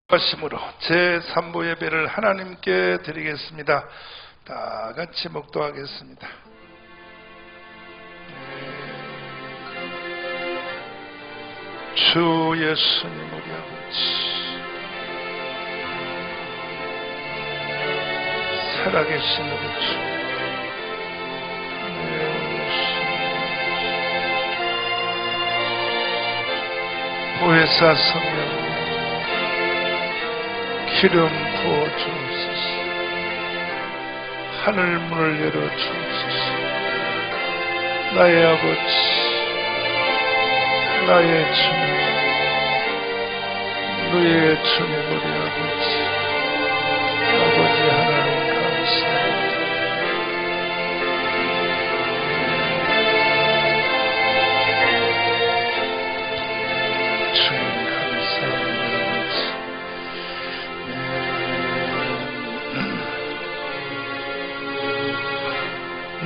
하심으로 제3부 예배를 하나님께 드리겠습니다. 다 같이 묵도하겠습니다. 주 예수님 우리 아버지, 살아계신 우리 주, 보혜사 성령 기름 부어 주옵소서. 하늘 문을 열어 주옵소서. 나의 아버지, 나의 주님, 너의 주님 우리 아버지 하나님 감사합니다.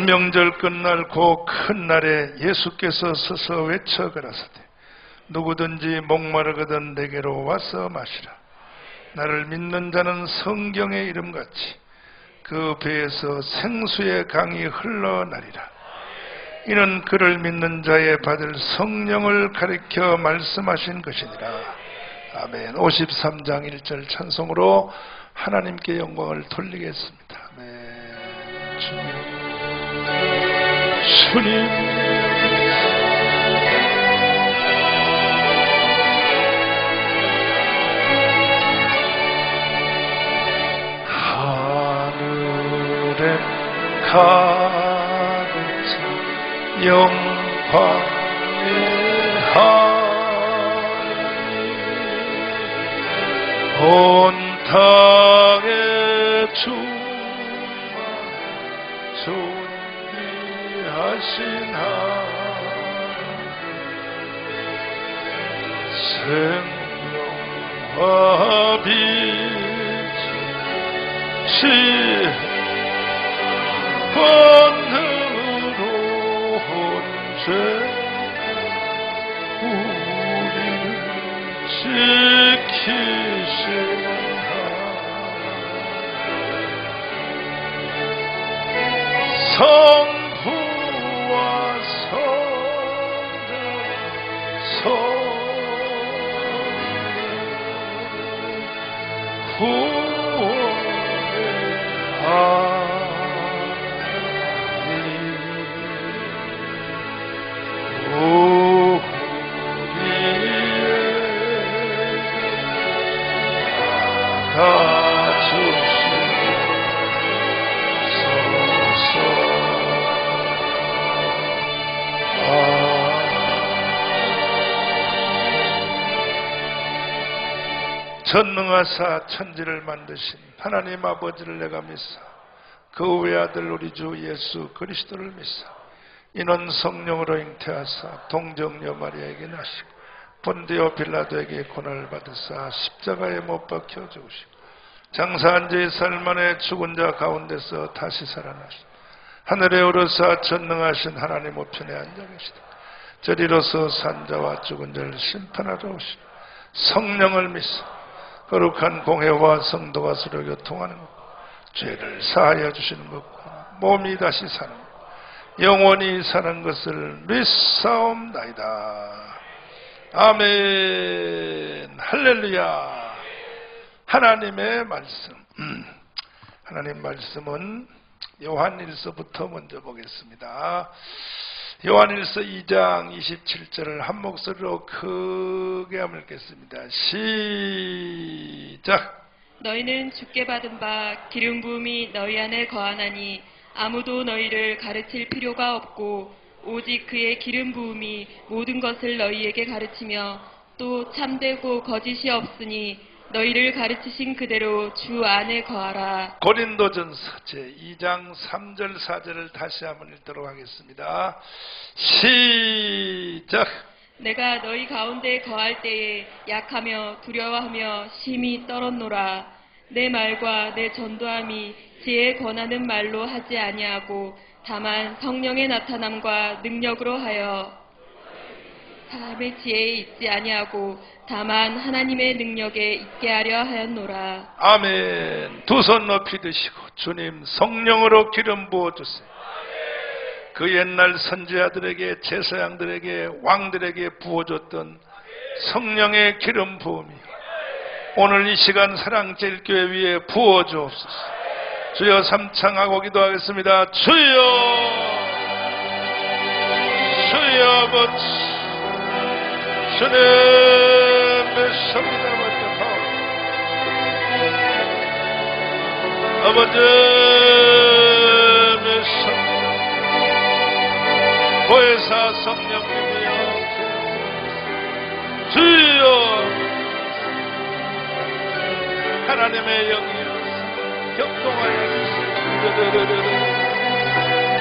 명절 끝날 그 큰 날에 예수께서 서서 외쳐 가라사대 누구든지 목마르거든 내게로 와서 마시라. 나를 믿는 자는 성경의 이름같이 그 배에서 생수의 강이 흘러나리라. 이는 그를 믿는 자에 받을 성령을 가리켜 말씀하신 것이니라. 아멘. 53장 1절 찬송으로 하나님께 영광을 돌리겠습니다. 아멘. 주님 하늘에 가득 찬 영광의 하나님 온 땅에 존귀하신 하나님 생명과 빛이 번으로 혼죄 우리를 지키시는 성부와 성자 구원의 하나님 우리에게 전능하사 천지를 만드신 하나님 아버지를 내가 믿사 그 외아들 우리 주 예수 그리스도를 믿사 이는 성령으로 잉태하사 동정녀 마리아에게 나시고 본디오 빌라도에게 고난을 받으사 십자가에 못 박혀 죽으시고 장사한 지 4일 만에 죽은 자 가운데서 다시 살아나시고 하늘에 오르사 전능하신 하나님 우편에 앉아 계시다. 저리로서 산자와 죽은 자를 심판하러 오시고 성령을 믿사 거룩한 공회와 성도가 서로 교통하는 것, 죄를 사하여 주시는 것과 몸이 다시 사는 것, 영원히 사는 것을 믿사옵나이다. 아멘. 할렐루야. 하나님의 말씀. 하나님 말씀은 요한일서부터 먼저 보겠습니다. 요한일서 2장 27절을 한 목소리로 크게 한번 읽겠습니다. 시작. 너희는 주께 받은 바 기름 부음이 너희 안에 거하나니 아무도 너희를 가르칠 필요가 없고 오직 그의 기름 부음이 모든 것을 너희에게 가르치며 또 참되고 거짓이 없으니 너희를 가르치신 그대로 주 안에 거하라. 고린도전서 제2장 3절 4절을 다시 한번 읽도록 하겠습니다. 시작. 내가 너희 가운데 거할 때에 약하며 두려워하며 심히 떨었노라. 내 말과 내 전도함이 지혜 권하는 말로 하지 아니하고 다만 성령의 나타남과 능력으로 하여 사람의 지혜에 있지 아니하고 다만 하나님의 능력에 있게 하려 하였노라. 아멘. 두 손 높이 드시고 주님 성령으로 기름 부어주세요. 그 옛날 선지자들에게 제사장들에게 왕들에게 부어줬던 성령의 기름 부음이 오늘 이 시간 사랑제일교회 위에 부어주옵소서. 주여 삼창하고 기도하겠습니다. 주여, 주여 아버지, 주님 뵙습니다. 아버지 뵙습니다. 보혜사 성령님이여 주여, 하나님의 영이여 격동하여 주시옵소서.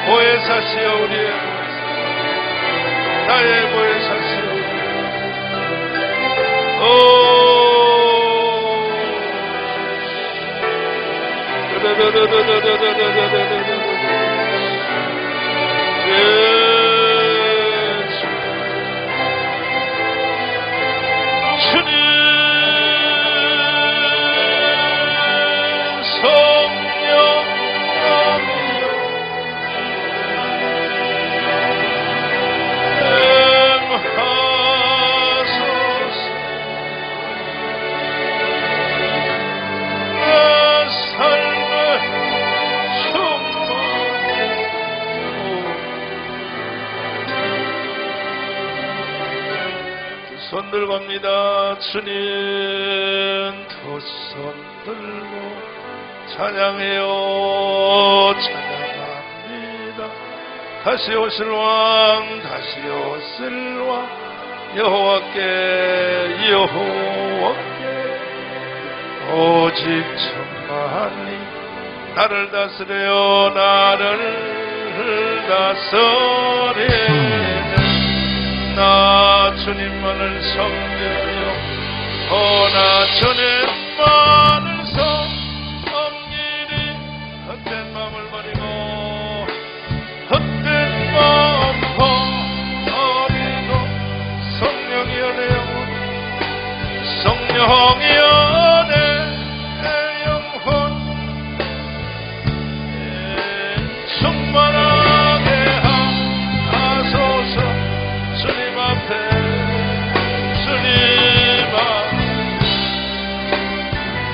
보혜사시여 우리의 나의 보혜사시여. 주님 손 들고 갑니다. 주님 두 손 들고 찬양해요. 찬양합니다. 다시 오실 왕, 다시 오실 왕, 여호와께 오직 천만이 나를 다스려요. 나를 다스리네. 나 주님만을 섬기며 나 주님만을 섬기니 헛된 마음을 버리고 헛된 마음 버리고 성령이여 내 영혼, 성령이여 내 영혼 충만하게 하소서. 주님 앞에 주님 앞에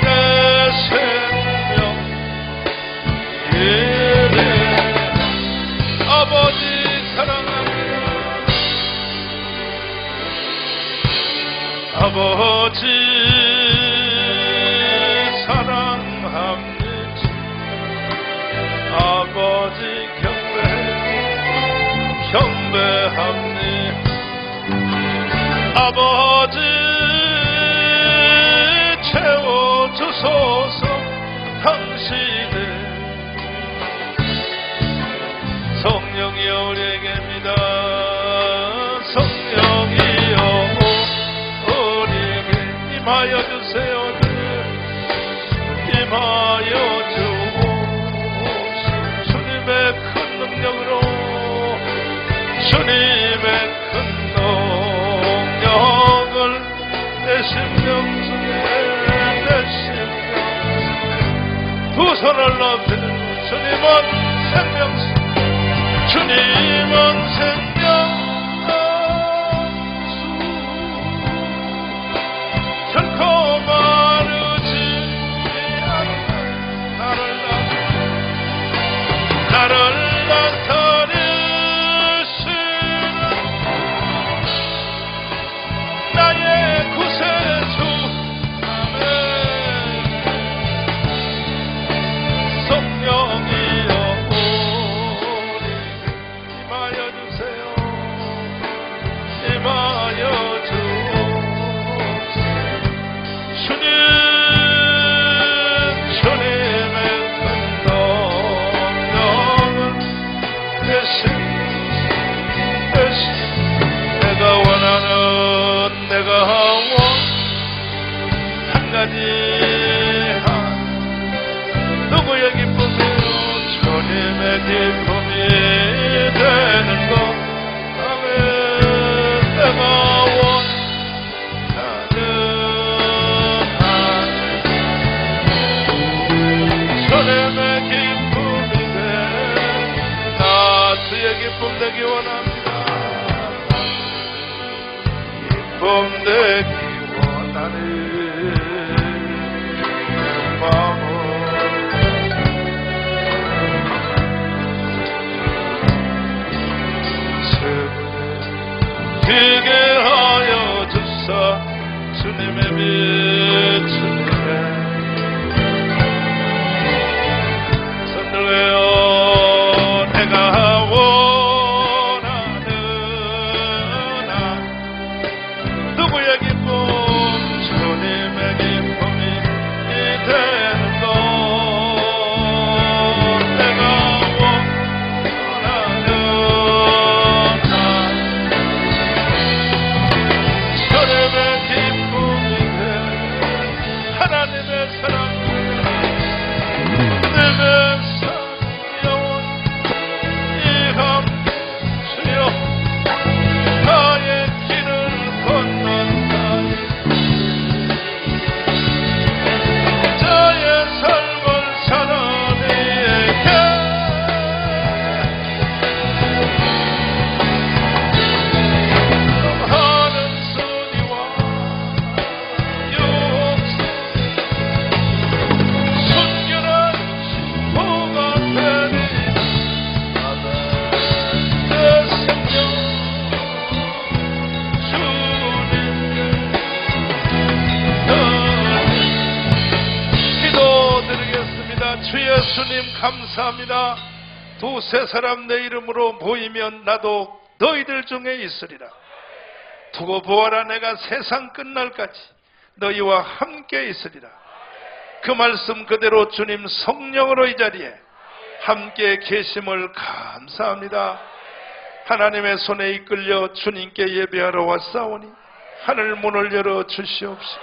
내 생명 예배 아버지 사랑합니다. 아버지 사랑합니다. 아버지 경배합니다. 아버지 채워주소서. 당신의 성령이여 우리에게입니다. 성령이여 우리에게 임하여 주세요. 임하여 주옵소서. 주님의 큰 능력으로, 주님의 큰 능력을 내 심령 속에, 내 심령 두 손을 높이 들고 주님은 생명수, 주님은 생명수, 결코 마르지 않는 나를 나의 구세주. 성령이여 우리 임하여 주세요. 기쁨 되기 원합니다. 기쁨 되기 원하는 마음을 되게 하여 주사 주님의 빛을 손들어요. 내가 원하는 한 누구의 기쁨 주님의 기쁨이 되는 것 내가 원하는 한 주님의 기쁨이 되는 하나님의 사랑 하나님의 주 예수님 감사합니다. 두세 사람 내 이름으로 모이면 나도 너희들 중에 있으리라. 두고 보아라 내가 세상 끝날까지 너희와 함께 있으리라. 그 말씀 그대로 주님 성령으로 이 자리에 함께 계심을 감사합니다. 하나님의 손에 이끌려 주님께 예배하러 왔사오니 하늘 문을 열어 주시옵시고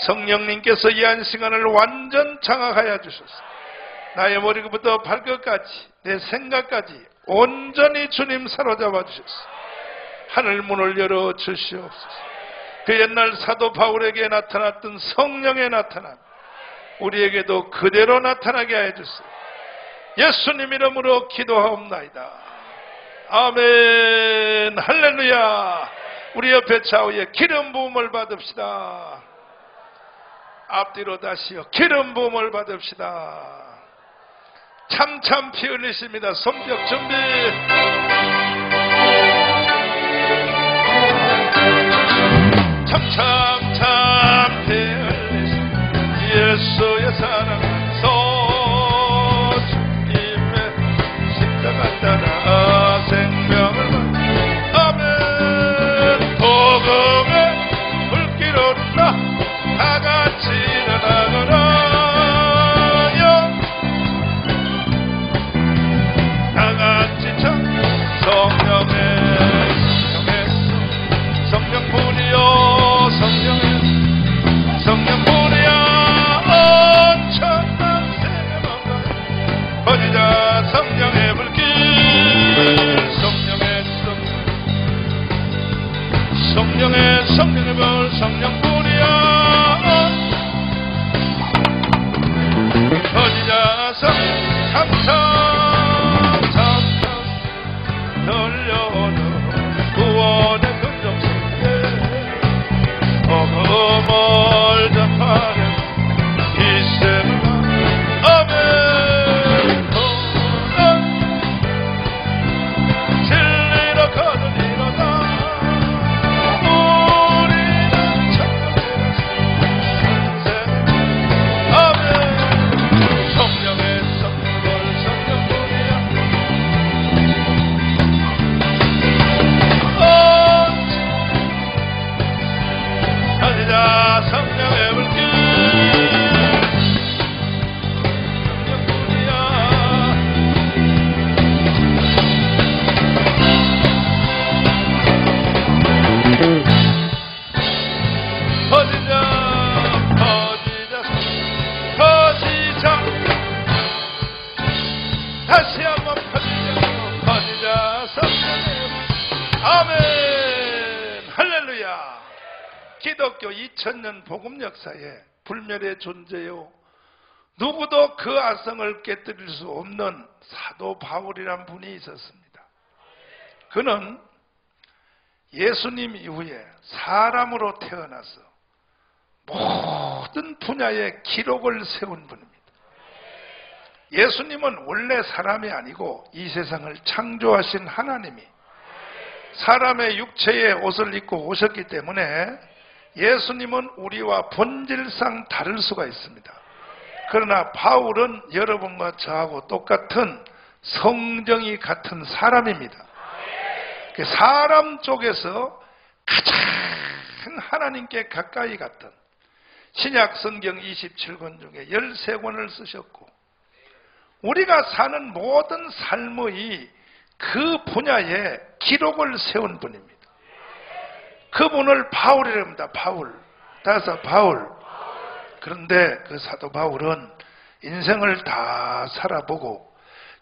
성령님께서 이 한 시간을 완전 장악하여 주소서. 나의 머리부터 발끝까지 내 생각까지 온전히 주님 사로잡아 주셨어. 하늘 문을 열어 주시옵소서. 그 옛날 사도 바울에게 나타났던 성령의 나타남 우리에게도 그대로 나타나게 하여 주세요. 예수님 이름으로 기도하옵나이다. 아멘. 할렐루야. 우리 옆에 좌우에 기름 부음을 받읍시다. 앞뒤로 다시요. 기름 부음을 받읍시다. 참참 피 흘리십니다. 손뼉 준비. 참참참 피 흘리십니다. 예수의 사랑서 주님의 십자가 따라 생명을 아멘. 복음의 불길 오른다. 다같이 나가라. 성령뿐이여 성령뿐이여 엄청난 세계만가 퍼지자 성령의 불길 성령의 불 성령뿐이여 퍼지자 감사 돌려오는 구원의 복음을 전파하는 이 세상 아멘. 진리로 거두리로다. 우리는 천국에서 아멘. 성령의 성령을 성령뿐이야. 찾으자 성령의 불길 성령뿐이야. 퍼지자 다시 한번 퍼지자 성령의 아멘. 할렐루야. 기독교 2000년 복음 역사에 불멸의 존재요 누구도 그 아성을 깨뜨릴 수 없는 사도 바울이란 분이 있었습니다. 그는 예수님 이후에 사람으로 태어나서 모든 분야의 기록을 세운 분입니다. 예수님은 원래 사람이 아니고 이 세상을 창조하신 하나님이 사람의 육체의 옷을 입고 오셨기 때문에 예수님은 우리와 본질상 다를 수가 있습니다. 그러나 바울은 여러분과 저하고 똑같은 성정이 같은 사람입니다. 사람 쪽에서 가장 하나님께 가까이 갔던 신약 성경 27권 중에 13권을 쓰셨고 우리가 사는 모든 삶의 그 분야에 기록을 세운 분입니다. 그분을 바울이라고 합니다. 바울. 따라서 바울. 그런데 그 사도 바울은 인생을 다 살아보고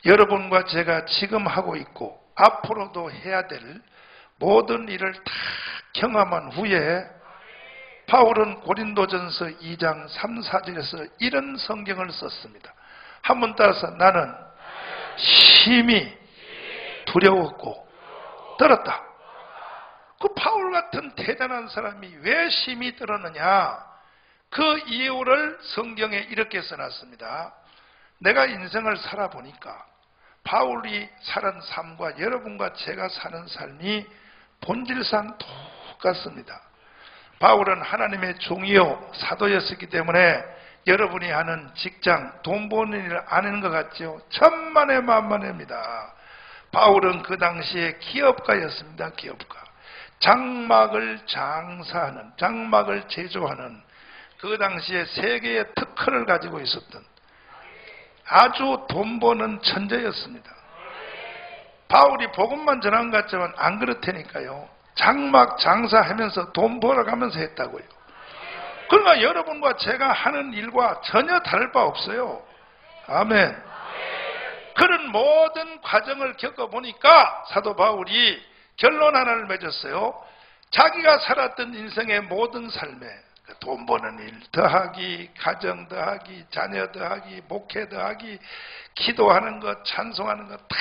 여러분과 제가 지금 하고 있고 앞으로도 해야 될 모든 일을 다 경험한 후에 바울은 고린도전서 2장 3, 4절에서 이런 성경을 썼습니다. 한번 따라서 나는 심히 두려웠고 떨었다. 그 바울 같은 대단한 사람이 왜 심히 떨었느냐? 그 이유를 성경에 이렇게 써놨습니다. 내가 인생을 살아보니까 바울이 사는 삶과 여러분과 제가 사는 삶이 본질상 똑같습니다. 바울은 하나님의 종이요 사도였었기 때문에 여러분이 하는 직장, 돈 버는 일을 아는 것 같죠? 천만의 만만입니다. 바울은 그 당시에 기업가였습니다. 기업가. 장막을 장사하는, 장막을 제조하는 그 당시에 세계의 특허를 가지고 있었던 아주 돈 버는 천재였습니다. 바울이 복음만 전한 것 같지만 안 그렇다니까요. 장막 장사하면서 돈 벌어가면서 했다고요. 그러니까 여러분과 제가 하는 일과 전혀 다를 바 없어요. 아멘. 그런 모든 과정을 겪어보니까 사도 바울이 결론 하나를 맺었어요. 자기가 살았던 인생의 모든 삶에 돈 버는 일 더하기, 가정 더하기, 자녀 더하기, 목회 더하기, 기도하는 것, 찬송하는 것 다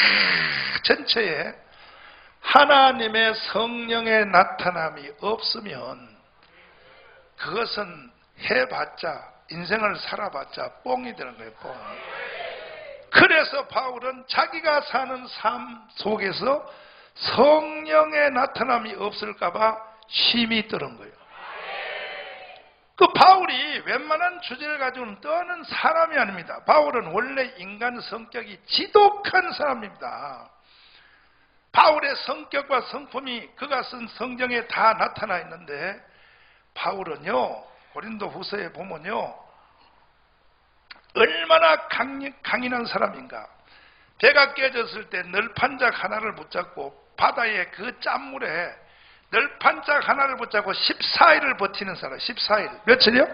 전체에 하나님의 성령의 나타남이 없으면 그것은 해봤자, 인생을 살아봤자 뻥이 되는 거예요. 뻥. 그래서 바울은 자기가 사는 삶 속에서 성령의 나타남이 없을까 봐 심히 떨은 거예요. 그 바울이 웬만한 주제를 가지고는 떠는 사람이 아닙니다. 바울은 원래 인간 성격이 지독한 사람입니다. 바울의 성격과 성품이 그가 쓴 성경에 다 나타나 있는데 바울은요, 고린도 후서에 보면요, 얼마나 강인한 사람인가. 배가 깨졌을 때 널판작 하나를 붙잡고 바다의 그 짠물에 널판작 하나를 붙잡고 14일을 버티는 사람. 14일. 며칠이요?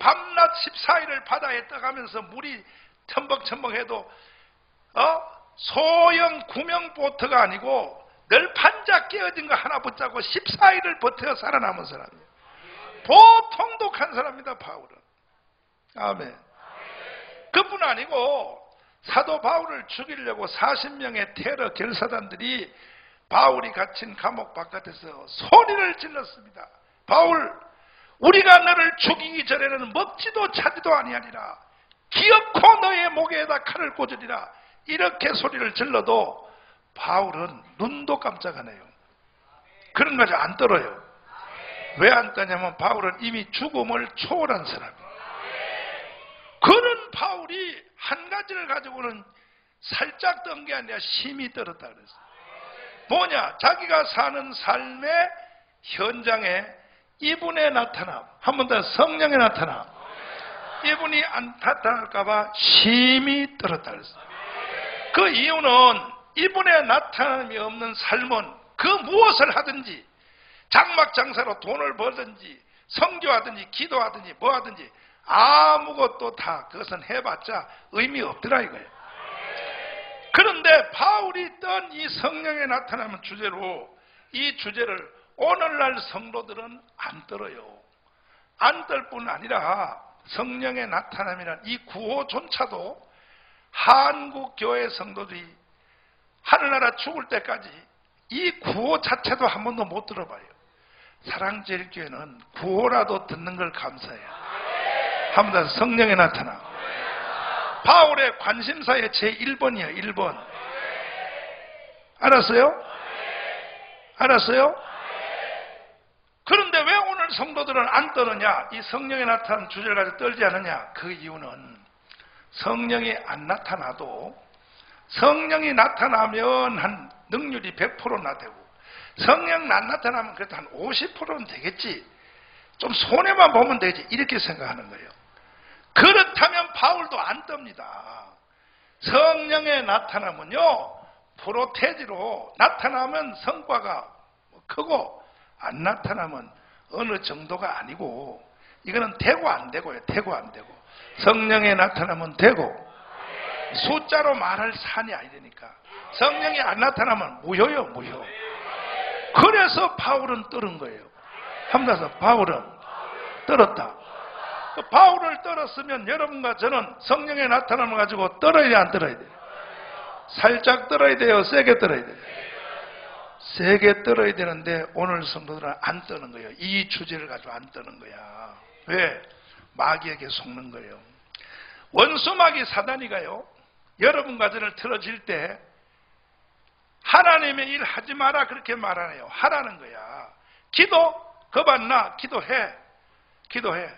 밤낮 14일을 바다에 떠가면서 물이 첨벙첨벙해도 소형 구명보트가 아니고 널판작 깨어진 거 하나 붙잡고 14일을 버텨 살아남은 사람이에요. 보통 독한 사람입니다. 바울은. 아멘. 그뿐 아니고 사도 바울을 죽이려고 40명의 테러 결사단들이 바울이 갇힌 감옥 바깥에서 소리를 질렀습니다. 바울, 우리가 너를 죽이기 전에는 먹지도 차지도 아니하리라. 기어코 너의 목에다 칼을 꽂으리라. 이렇게 소리를 질러도 바울은 눈도 깜짝 안 해요. 그런 거지 안 떨어요. 왜 안 떠냐면 바울은 이미 죽음을 초월한 사람이에요. 그런 바울이 한 가지를 가지고는 살짝 떤 게 아니라 심히 떨었다 그랬어요. 뭐냐? 자기가 사는 삶의 현장에 이분의 나타남, 한 번 더 성령의 나타남, 이분이 안 나타날까 봐 심히 떨었다 그랬어요. 그 이유는 이분의 나타남이 없는 삶은 그 무엇을 하든지 장막 장사로 돈을 벌든지 선교하든지 기도하든지 뭐 하든지 아무것도 다 그것은 해봤자 의미 없더라 이거예요. 그런데 바울이 떤 이 성령의 나타나는 주제로 이 주제를 오늘날 성도들은 안 떨어요. 안 떨 뿐 아니라 성령의 나타남이란 이 구호조차도 한국 교회 성도들이 하늘나라 죽을 때까지 이 구호 자체도 한 번도 못 들어봐요. 사랑제일교회는 구호라도 듣는 걸 감사해요. 한 번 더 성령의 나타나. 바울의 관심사의 제1번이에요. 1번. 알았어요? 알았어요? 그런데 왜 오늘 성도들은 안 떠느냐? 이 성령이 나타난 주제를 가지고 떨지 않느냐? 그 이유는 성령이 안 나타나도 성령이 나타나면 한 능률이 100%나 되고 성령 안 나타나면 그래도 한 50%는 되겠지. 좀 손해만 보면 되지. 이렇게 생각하는 거예요. 그렇다면 바울도 안 떱니다. 성령에 나타나면요, 프로테지로 나타나면 성과가 크고 안 나타나면 어느 정도가 아니고 이거는 되고 안 되고요. 되고 안 되고. 성령에 나타나면 되고 숫자로 말할 산이 아니니까. 성령이 안 나타나면 무효요, 무효. 그래서 바울은 떨은 거예요. 함나서 바울은 떨었다. 그 바울을 떨었으면 여러분과 저는 성령의 나타남을 가지고 떨어야 돼, 안 떨어야 돼? 살짝 떨어야 돼요, 세게 떨어야 돼요? 세게 떨어야 되는데 오늘 성도들은 안 떠는 거예요. 이 주제를 가지고 안 떠는 거야. 왜? 마귀에게 속는 거예요. 원수마귀 사단이가요, 여러분과 저를 틀어질 때 하나님의 일 하지 마라 그렇게 말하네요. 하라는 거야. 기도 겁안나? 기도해. 기도해.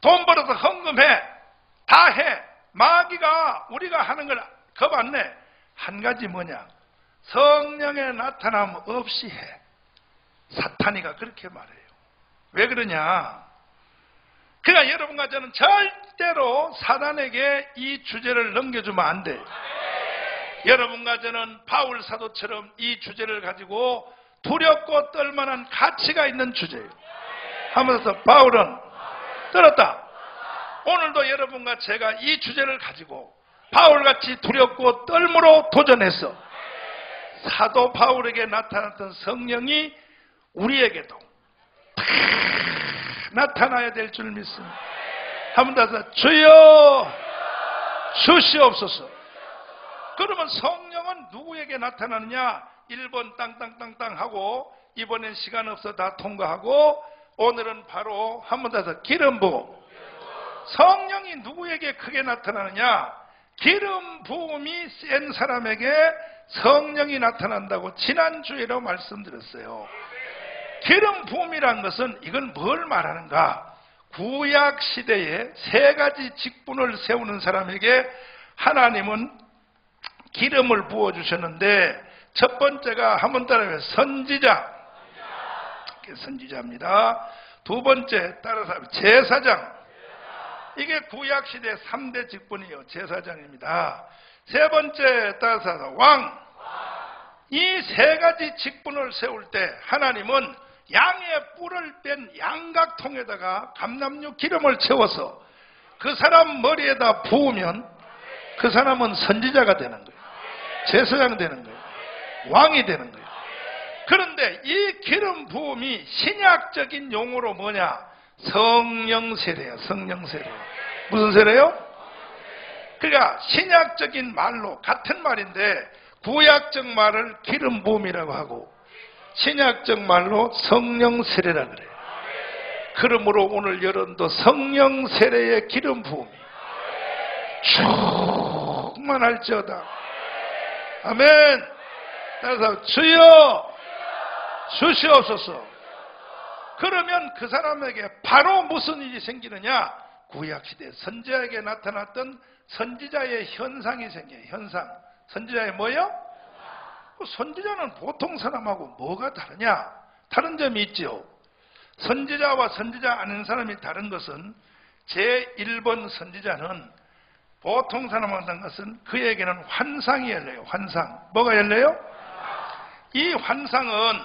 돈 벌어서 헌금해. 다 해. 마귀가 우리가 하는 걸 겁안내. 한 가지 뭐냐? 성령의 나타남 없이 해. 사탄이가 그렇게 말해요. 왜 그러냐? 그러니까 여러분과 저는 절대로 사단에게 이 주제를 넘겨주면 안 돼요. 여러분과 저는 바울 사도처럼 이 주제를 가지고 두렵고 떨만한 가치가 있는 주제예요. 하면서 바울은 떨었다. 오늘도 여러분과 제가 이 주제를 가지고 바울같이 두렵고 떨므로 도전했어. 사도 바울에게 나타났던 성령이 우리에게도 나타나야 될 줄 믿습니다. 한 번 더 주여 주시옵소서. 그러면 성령은 누구에게 나타나느냐? 1번 땅땅땅땅 하고 이번엔 시간 없어 다 통과하고 오늘은 바로 한 번 더 기름 부음. 성령이 누구에게 크게 나타나느냐? 기름 부음이 센 사람에게 성령이 나타난다고 지난주에도 말씀드렸어요. 기름 부음이란 것은 이건 뭘 말하는가? 구약 시대에 세 가지 직분을 세우는 사람에게 하나님은 기름을 부어주셨는데 첫 번째가 한번 따라해요. 선지자. 선지자입니다. 두 번째 따라서 제사장. 이게 구약시대 3대 직분이에요. 제사장입니다. 세 번째 따라서 왕. 이 세 가지 직분을 세울 때 하나님은 양의 뿔을 뺀 양각통에다가 감람류 기름을 채워서 그 사람 머리에다 부으면 그 사람은 선지자가 되는 거예요. 제사장 되는 거예요. 왕이 되는 거예요. 그런데 이 기름 부음이 신약적인 용어로 뭐냐? 성령 세례예요. 성령 세례. 무슨 세례요? 그러니까 신약적인 말로 같은 말인데 구약적 말을 기름 부음이라고 하고 신약적 말로 성령 세례라 그래요. 그러므로 오늘 여러분도 성령 세례의 기름 부음이 충만할지어다. 아멘. 따라서 주여 주시옵소서. 그러면 그 사람에게 바로 무슨 일이 생기느냐? 구약시대 선지자에게 나타났던 선지자의 현상이 생겨요. 현상. 선지자의 뭐예요? 선지자는 보통 사람하고 뭐가 다르냐? 다른 점이 있죠. 선지자와 선지자 아닌 사람이 다른 것은 제1번 선지자는 보통 사람하고 다른 것은 그에게는 환상이 열려요. 환상. 뭐가 열려요? 이 환상은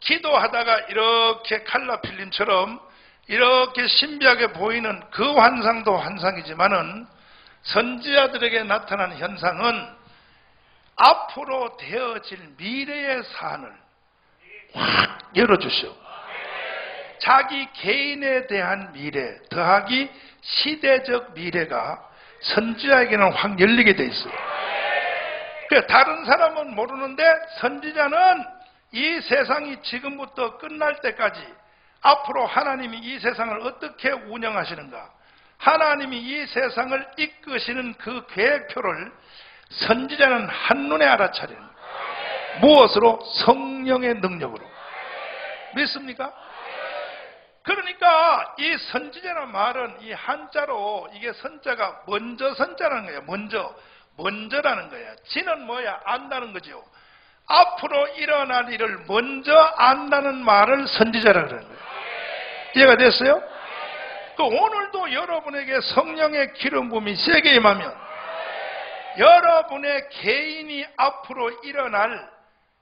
기도하다가 이렇게 칼라 필름처럼 이렇게 신비하게 보이는 그 환상도 환상이지만은 선지자들에게 나타나는 현상은 앞으로 되어질 미래의 사안을 확 열어주시오. 자기 개인에 대한 미래 더하기 시대적 미래가 선지자에게는 확 열리게 돼 있어요. 다른 사람은 모르는데 선지자는 이 세상이 지금부터 끝날 때까지 앞으로 하나님이 이 세상을 어떻게 운영하시는가, 하나님이 이 세상을 이끄시는 그 계획표를 선지자는 한눈에 알아차리는 거예요. 무엇으로? 성령의 능력으로. 믿습니까? 그러니까 이 선지자라는 말은 이 한자로 이게 선자가 먼저 선자라는 거예요. 먼저라는 거예요. 지는 뭐야? 안다는 거죠. 앞으로 일어날 일을 먼저 안다는 말을 선지자라고 그러는 거예요. 이해가 됐어요? 오늘도 여러분에게 성령의 기름 부음이 세게 임하면 여러분의 개인이 앞으로 일어날,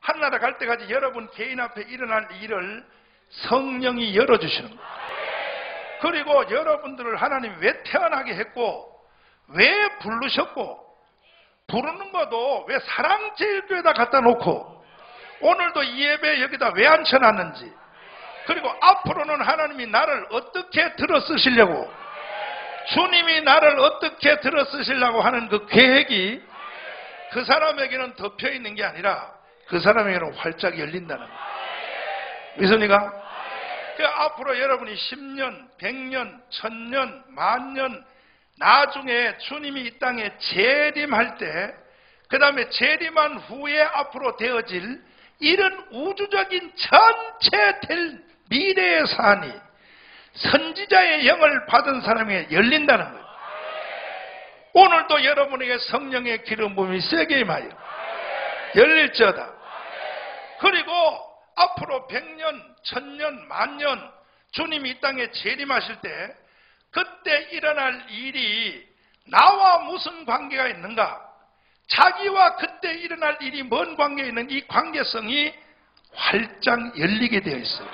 하늘나라 갈 때까지 여러분 개인 앞에 일어날 일을 성령이 열어주시는 거예요. 그리고 여러분들을 하나님이 왜 태어나게 했고, 왜 부르셨고, 부르는 것도 왜 사랑제일교회에다 갖다 놓고 오늘도 이 예배 여기다 왜 앉혀놨는지, 그리고 앞으로는 하나님이 나를 어떻게 들어쓰시려고, 주님이 나를 어떻게 들어쓰시려고 하는 그 계획이 그 사람에게는 덮여있는 게 아니라 그 사람에게는 활짝 열린다는 거예요. 믿습니까? 앞으로 여러분이 10년, 100년, 1000년, 만년 나중에 주님이 이 땅에 재림할 때, 그 다음에 재림한 후에 앞으로 되어질 이런 우주적인 전체 될 미래의 사안이 선지자의 영을 받은 사람에게 열린다는 거예요. 오늘도 여러분에게 성령의 기름 부음이 세게 임하여 열릴지어다. 그리고 앞으로 100년, 1000년, 만년 주님이 이 땅에 재림하실 때 그때 일어날 일이 나와 무슨 관계가 있는가? 자기와 그때 일어날 일이 뭔 관계에 있는 이 관계성이 활짝 열리게 되어 있어요.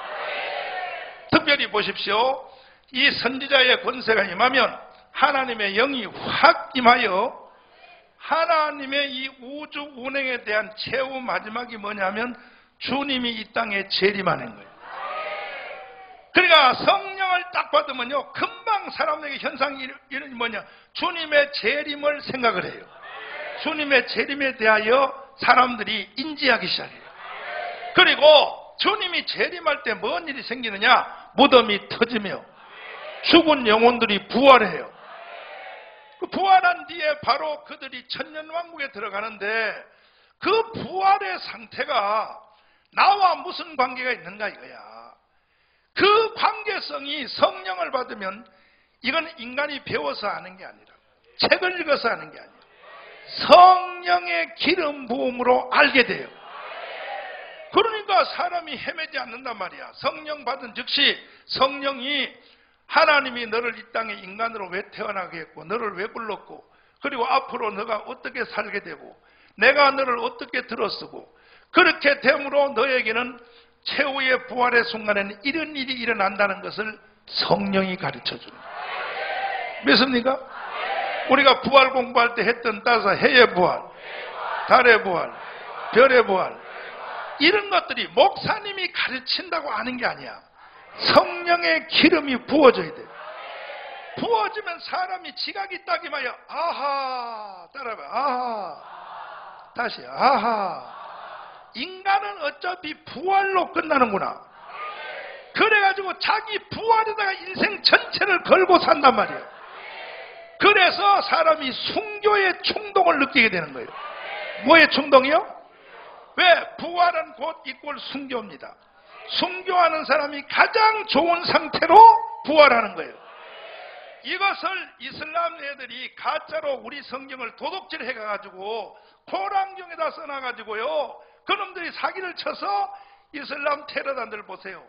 특별히 보십시오. 이 선지자의 권세가 임하면 하나님의 영이 확 임하여 하나님의 이 우주 운행에 대한 최후 마지막이 뭐냐면 주님이 이 땅에 재림하는 거예요. 그러니까 성령을 딱 받으면요, 금방 사람에게 현상이 이런 뭐냐, 주님의 재림을 생각을 해요. 주님의 재림에 대하여 사람들이 인지하기 시작해요. 그리고 주님이 재림할 때 뭔 일이 생기느냐? 무덤이 터지며 죽은 영혼들이 부활해요. 그 부활한 뒤에 바로 그들이 천년왕국에 들어가는데 그 부활의 상태가 나와 무슨 관계가 있는가 이거야. 그 관계성이 성령을 받으면 이건 인간이 배워서 아는 게 아니라, 책을 읽어서 아는 게 아니라 성령의 기름 부음으로 알게 돼요. 그러니까 사람이 헤매지 않는단 말이야. 성령 받은 즉시 성령이 하나님이 너를 이 땅에 인간으로 왜 태어나게 했고, 너를 왜 불렀고, 그리고 앞으로 너가 어떻게 살게 되고, 내가 너를 어떻게 들어쓰고, 그렇게 됨으로 너에게는 최후의 부활의 순간에는 이런 일이 일어난다는 것을 성령이 가르쳐주는 거예요. 믿습니까? 우리가 부활 공부할 때 했던 따서 해의 부활, 달의 부활, 별의 부활, 이런 것들이 목사님이 가르친다고 아는 게 아니야. 성령의 기름이 부어져야 돼. 부어지면 사람이 지각이 딱이 마요. 아하, 따라봐. 아하. 다시 아하. 인간은 어차피 부활로 끝나는구나. 그래가지고 자기 부활에다가 인생 전체를 걸고 산단 말이에요. 그래서 사람이 순교의 충동을 느끼게 되는 거예요. 뭐의 충동이요? 왜? 부활은 곧 이꼴 순교입니다. 순교하는 사람이 가장 좋은 상태로 부활하는 거예요. 이것을 이슬람 애들이 가짜로 우리 성경을 도둑질 해가지고 코란경에다 써놔가지고요, 그놈들이 사기를 쳐서 이슬람 테러단들 보세요.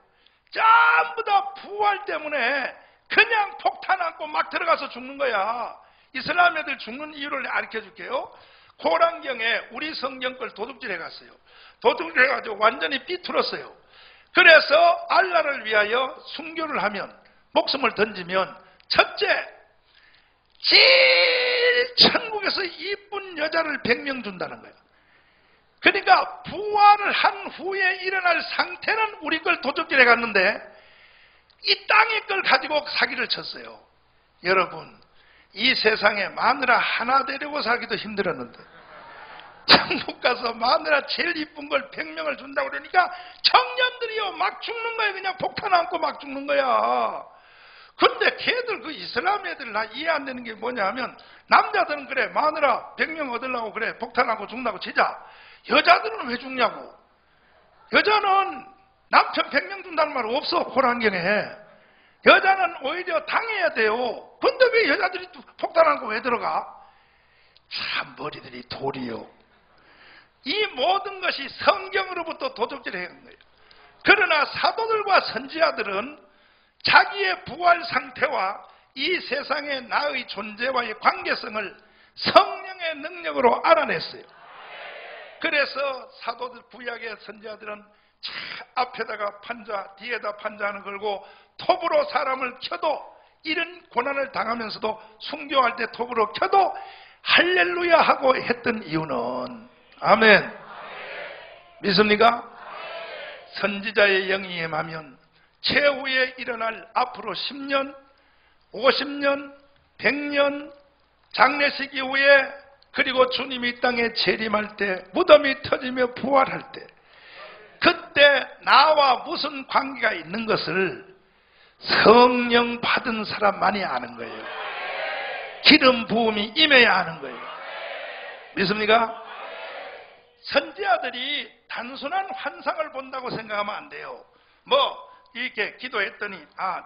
전부 다 부활 때문에 그냥 폭탄 안고 막 들어가서 죽는 거야. 이슬람 애들 죽는 이유를 알려줄게요. 코란경에 우리 성경 걸 도둑질 해갔어요. 도둑질 해가지고 완전히 삐뚤었어요. 그래서 알라를 위하여 순교를 하면, 목숨을 던지면, 첫째, 제일 천국에서 이쁜 여자를 100명 준다는 거예요. 그러니까 부활을 한 후에 일어날 상태는 우리 걸 도둑질 해갔는데 이 땅의 걸 가지고 사기를 쳤어요. 여러분, 이 세상에 마누라 하나 데리고 살기도 힘들었는데 천국 가서 마누라 제일 이쁜 걸 100명을 준다고 그러니까 청년들이요 막 죽는 거예요. 그냥 폭탄 안고 막 죽는 거야. 근데 걔들 그 이슬람 애들 나 이해 안 되는 게 뭐냐 하면 남자들은 그래 마누라 100명 얻으려고 그래 폭탄 안고 죽는다고 치자. 여자들은 왜 죽냐고. 여자는 남편 100명 준다는 말 없어. 호랑경에. 여자는 오히려 당해야 돼요. 근데 왜 여자들이 폭탄 안고 왜 들어가? 참 머리들이 돌이요. 이 모든 것이 성경으로부터 도적질해온 거예요. 그러나 사도들과 선지자들은 자기의 부활 상태와 이 세상의 나의 존재와의 관계성을 성령의 능력으로 알아냈어요. 그래서 사도들 구약의 선지자들은 앞에다가 판자 뒤에다 판자를 걸고 톱으로 사람을 켜도 이런 고난을 당하면서도 순교할 때 톱으로 켜도 할렐루야 하고 했던 이유는 아멘 믿습니까? 선지자의 영이 임하면 최후에 일어날 앞으로 10년 50년 100년 장례식 이후에 그리고 주님이 이 땅에 재림할 때 무덤이 터지며 부활할 때 그때 나와 무슨 관계가 있는 것을 성령 받은 사람만이 아는 거예요. 기름 부음이 임해야 하는 거예요. 믿습니까? 선지자들이 단순한 환상을 본다고 생각하면 안 돼요. 이렇게 기도했더니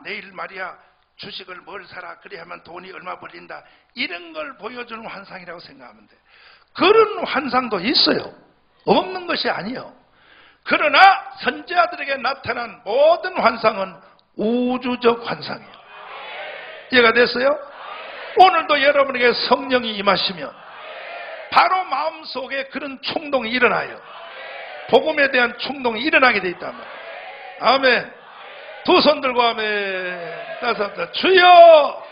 내일 말이야 주식을 뭘 사라 그래 하면 돈이 얼마 벌린다 이런 걸 보여주는 환상이라고 생각하면 돼. 그런 환상도 있어요. 없는 것이 아니에요. 그러나 선지자들에게 나타난 모든 환상은 우주적 환상이에요. 이해가 됐어요? 오늘도 여러분에게 성령이 임하시면 바로 마음속에 그런 충동이 일어나요. 복음에 대한 충동이 일어나게 돼 있단 말이에요. 아멘. 두 손 들고 아멘. 따뜻합니다. 주여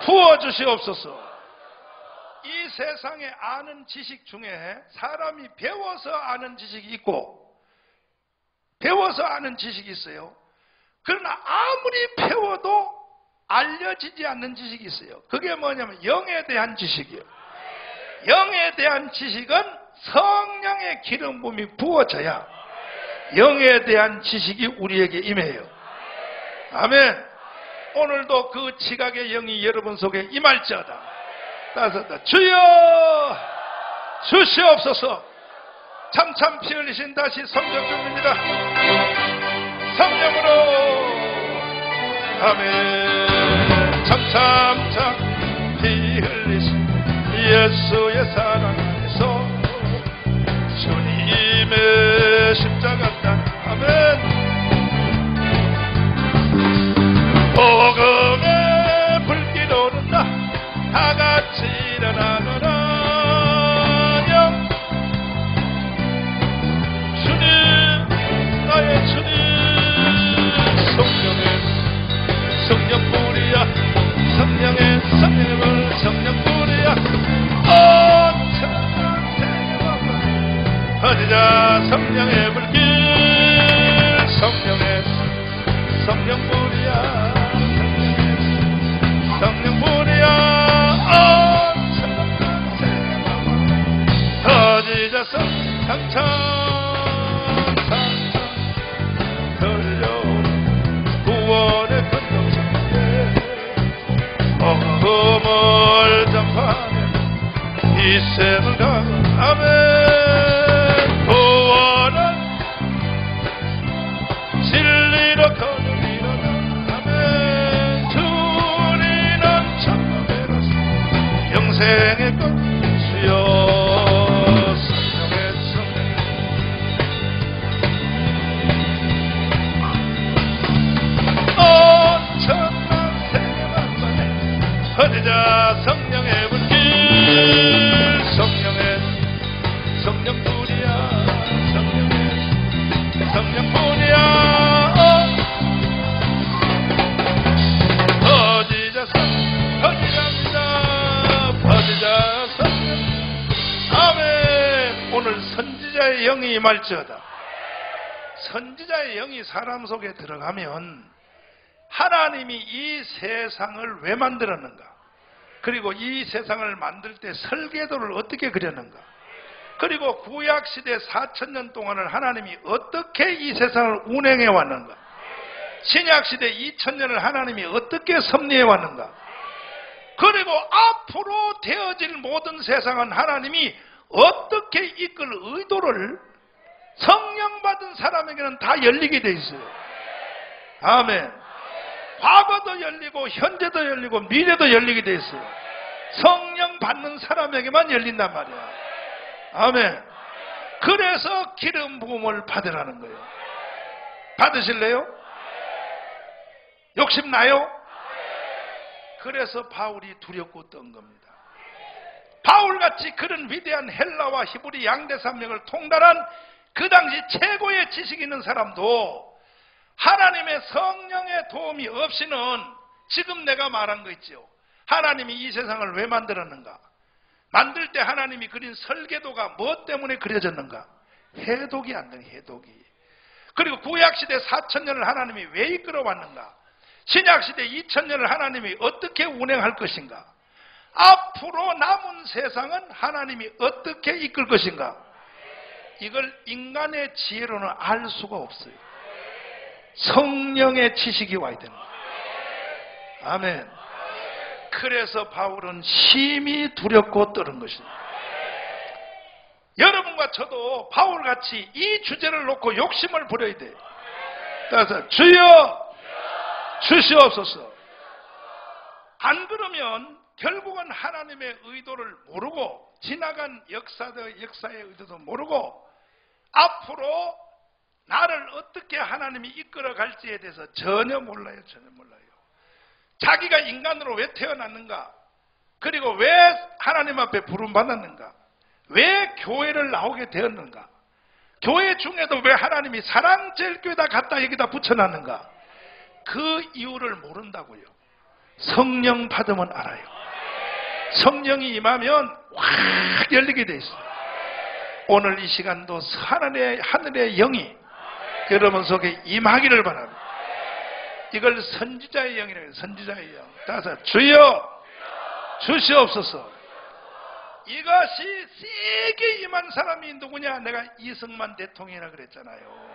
부어주시옵소서. 이 세상에 아는 지식 중에 사람이 배워서 아는 지식이 있고 배워서 아는 지식이 있어요. 그러나 아무리 배워도 알려지지 않는 지식이 있어요. 그게 뭐냐면 영에 대한 지식이에요. 영에 대한 지식은 성령의 기름 부음이 부어져야 영에 대한 지식이 우리에게 임해요. 아멘. 오늘도 그 지각의 영이 여러분 속에 임할지어다. 따뜻하다. 주여 주시옵소서. 참참 피 흘리신 다시 성령 줍니다. 성령으로 아멘. 참참참 피 흘리신 예수의 사랑 안에서 주님의 십자가 땅 아멘. 복음의 불길 오른다. 다같이 일어나거라. 주님 나의 주님 성령불이야 성령의 성령을 성령불이야 어디자 성령의 불길 성령의 성령불이야 성령불이야 터지자서 상처 들려오는 구원의 근동성에 복음을 전파하며 이 생을 가고 아멘. 구원은 진리로 거듭 일어나 아멘. 주리는 천국에 가서 영생의 것 주여 허리자 성령의 불길 성령의 성령불이야 성령의 성령불이야 퍼지자 퍼지랍니다 퍼지자 성령 아멘. 오늘 선지자의 영이 임할지어다. 선지자의 영이 사람 속에 들어가면 하나님이 이 세상을 왜 만들었는가? 그리고 이 세상을 만들 때 설계도를 어떻게 그렸는가? 그리고 구약시대 4000년 동안을 하나님이 어떻게 이 세상을 운행해 왔는가? 신약시대 2000년을 하나님이 어떻게 섭리해 왔는가? 그리고 앞으로 되어질 모든 세상은 하나님이 어떻게 이끌 의도를 성령 받은 사람에게는 다 열리게 돼 있어요. 아멘. 과거도 열리고 현재도 열리고 미래도 열리게 돼 있어요. 성령 받는 사람에게만 열린단 말이야. 아멘. 그래서 기름 부음을 받으라는 거예요. 받으실래요? 욕심나요? 그래서 바울이 두렵고 떤 겁니다. 바울같이 그런 위대한 헬라와 히브리 양대 산맥을 통달한 그 당시 최고의 지식이 있는 사람도 하나님의 성령의 도움이 없이는 지금 내가 말한 거 있죠. 하나님이 이 세상을 왜 만들었는가? 만들 때 하나님이 그린 설계도가 무엇 때문에 그려졌는가? 해독이 안 되는 해독이. 그리고 구약시대 4000년을 하나님이 왜 이끌어왔는가? 신약시대 2000년을 하나님이 어떻게 운행할 것인가? 앞으로 남은 세상은 하나님이 어떻게 이끌 것인가? 이걸 인간의 지혜로는 알 수가 없어요. 성령의 지식이 와야 되는 거예요. 아멘. 그래서 바울은 심히 두렵고 떨은 것입니다. 여러분과 저도 바울같이 이 주제를 놓고 욕심을 부려야 돼요. 따라서 주여 주시옵소서. 안 그러면 결국은 하나님의 의도를 모르고 지나간 역사의 의도도 모르고 앞으로 나를 어떻게 하나님이 이끌어 갈지에 대해서 전혀 몰라요. 자기가 인간으로 왜 태어났는가? 그리고 왜 하나님 앞에 부름받았는가? 왜 교회를 나오게 되었는가? 교회 중에도 왜 하나님이 사랑제일교회다 갖다 여기다 붙여놨는가? 그 이유를 모른다고요. 성령 받으면 알아요. 성령이 임하면 확 열리게 돼 있어요. 오늘 이 시간도 하늘의 영이 여러분 속에 임하기를 바랍니다. 이걸 선지자의 영이라고 해요. 선지자의 영. 따라서 주여 주시옵소서. 이것이 세게 임한 사람이 누구냐? 내가 이승만 대통령이라 그랬잖아요.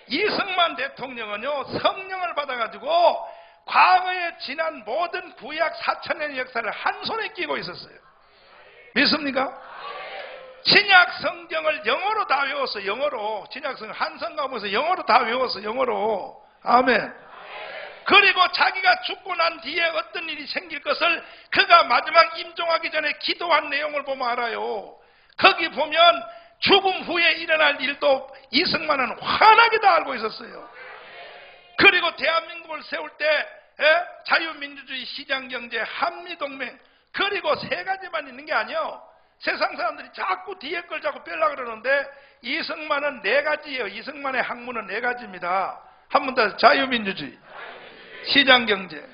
이승만 대통령은요, 성령을 받아가지고 과거에 지난 모든 구약 4000년의 역사를 한 손에 끼고 있었어요. 믿습니까? 신약 성경을 영어로 다 외웠어. 영어로. 신약 성경 한성 가면서 영어로 다 외웠어. 영어로. 아멘. 그리고 자기가 죽고 난 뒤에 어떤 일이 생길 것을 그가 마지막 임종하기 전에 기도한 내용을 보면 알아요. 거기 보면 죽음 후에 일어날 일도 이승만은 환하게 다 알고 있었어요. 그리고 대한민국을 세울 때 자유민주주의, 시장경제, 한미동맹, 그리고 세 가지만 있는 게 아니에요. 세상 사람들이 자꾸 뒤에 걸 자꾸 빼려고 그러는데 이승만은 네 가지예요. 이승만의 학문은 네 가지입니다. 한 번 더. 자유민주주의, 시장경제,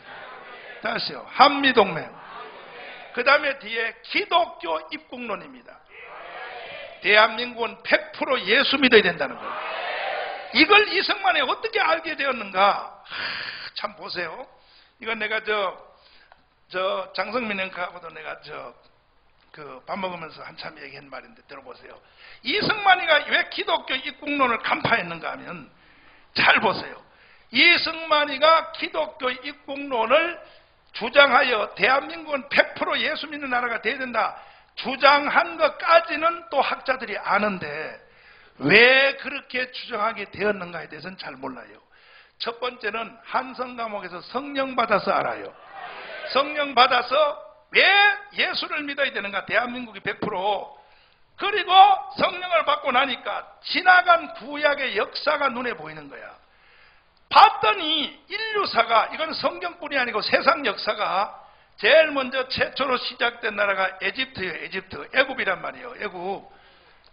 다시요, 한미동맹, 그 다음에 뒤에 기독교 입국론입니다. 대한민국은 100% 예수 믿어야 된다는 거예요. 이걸 이승만이 어떻게 알게 되었는가? 참 보세요. 이건 내가 장성민 앵커하고도 내가 밥 먹으면서 한참 얘기한 말인데 들어보세요. 이승만이가 왜 기독교 입국론을 간파했는가 하면 잘 보세요. 이승만이가 기독교 입국론을 주장하여 대한민국은 100% 예수 믿는 나라가 돼야 된다 주장한 것까지는 또 학자들이 아는데 왜 그렇게 주장하게 되었는가에 대해서는 잘 몰라요. 첫 번째는 한성 과목에서 성령 받아서 알아요. 성령 받아서 왜 예수를 믿어야 되는가? 대한민국이 100%. 그리고 성령을 받고 나니까 지나간 구약의 역사가 눈에 보이는 거야. 봤더니 인류사가, 이건 성경뿐이 아니고 세상 역사가 제일 먼저 최초로 시작된 나라가 에집트예요. 에집트. 애굽이란 말이에요. 애굽.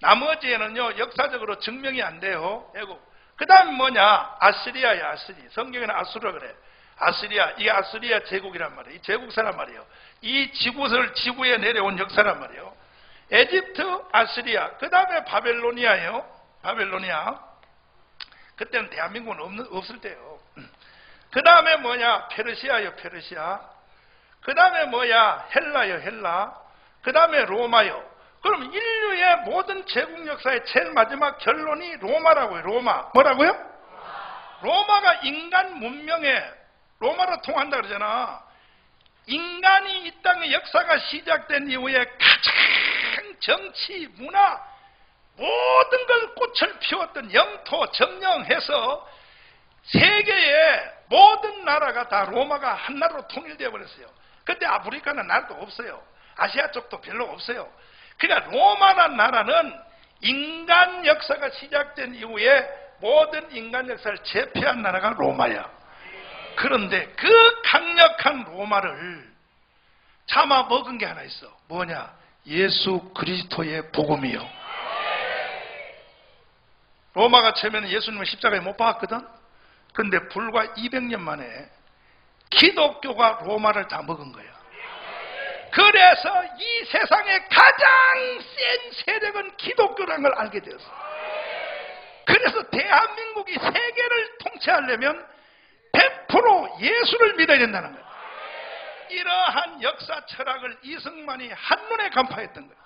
나머지에는요 역사적으로 증명이 안 돼요. 애굽. 그 다음 뭐냐? 아시리아야. 아시리. 성경에는 아수르라 그래. 아시리아. 이게 아시리아 제국이란 말이에요. 이 제국사란 말이에요. 이 지구에 내려온 역사란 말이에요. 에집트, 아시리아. 그 다음에 바벨로니아예요. 바벨로니아. 그때는 대한민국은 없을 때요. 그 다음에 뭐냐? 페르시아요. 페르시아. 그 다음에 뭐야? 헬라요. 헬라. 그 다음에 로마요. 그럼 인류의 모든 제국 역사의 제일 마지막 결론이 로마라고요. 로마. 뭐라고요? 로마가 인간 문명에, 로마로 통한다 그러잖아. 인간이 이 땅의 역사가 시작된 이후에 가장 정치, 문화, 모든 걸 꽃을 피웠던 영토 점령해서 세계의 모든 나라가 다 로마가 한 나라로 통일되어 버렸어요. 근데 아프리카는 나라도 없어요. 아시아 쪽도 별로 없어요. 그러니까 로마라는 나라는 인간 역사가 시작된 이후에 모든 인간 역사를 제패한 나라가 로마야. 그런데 그 강력한 로마를 잡아먹은 게 하나 있어. 뭐냐? 예수 그리스도의 복음이요. 로마가 처음에는 예수님을 십자가에 못 박았거든. 근데 불과 200년 만에 기독교가 로마를 다 먹은 거야. 그래서 이 세상의 가장 센 세력은 기독교라는 걸 알게 되었어. 그래서 대한민국이 세계를 통치하려면 100% 예수를 믿어야 된다는 거야. 이러한 역사 철학을 이승만이 한눈에 간파했던 거야.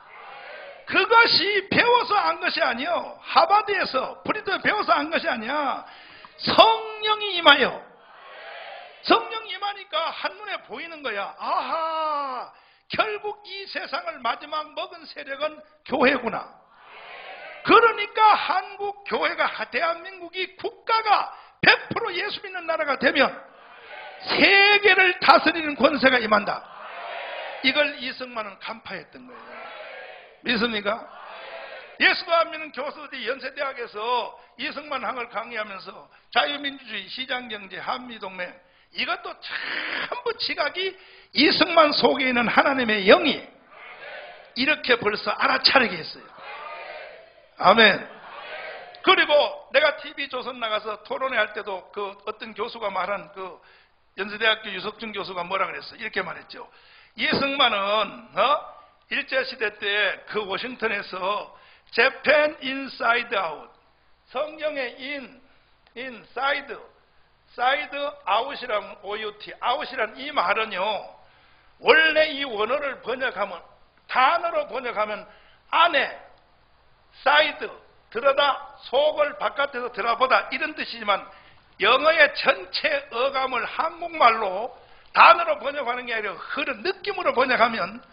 그것이 배워서 안 것이 아니요, 하버드에서 프리드에 배워서 안 것이 아니야. 성령이 임하여, 성령이 임하니까 한눈에 보이는 거야. 아하, 결국 이 세상을 마지막 먹은 세력은 교회구나. 그러니까 한국 교회가, 대한민국이 국가가 100% 예수 믿는 나라가 되면 세계를 다스리는 권세가 임한다. 이걸 이승만은 간파했던 거예요. 믿습니까? 예수도 안 믿는 교수들이 연세대학에서 이승만 항을 강의하면서 자유민주주의, 시장경제, 한미동맹, 이것도 전부 지각이 이승만 속에 있는 하나님의 영이 이렇게 벌써 알아차리게 했어요. 아멘. 그리고 내가 TV조선 나가서 토론회 할 때도 그 어떤 교수가 말한 그 연세대학교 유석준 교수가 뭐라 그랬어? 이렇게 말했죠. 이승만은 일제시대 때 그 워싱턴에서 Japan Inside Out, 성경의 inside, out이란 OUT, out이란 이 말은요, 원래 이 원어를 번역하면, 단어로 번역하면 안에, side, 들어다, 속을 바깥에서 들어보다 이런 뜻이지만 영어의 전체 어감을 한국말로 단어로 번역하는 게 아니라 흐른 느낌으로 번역하면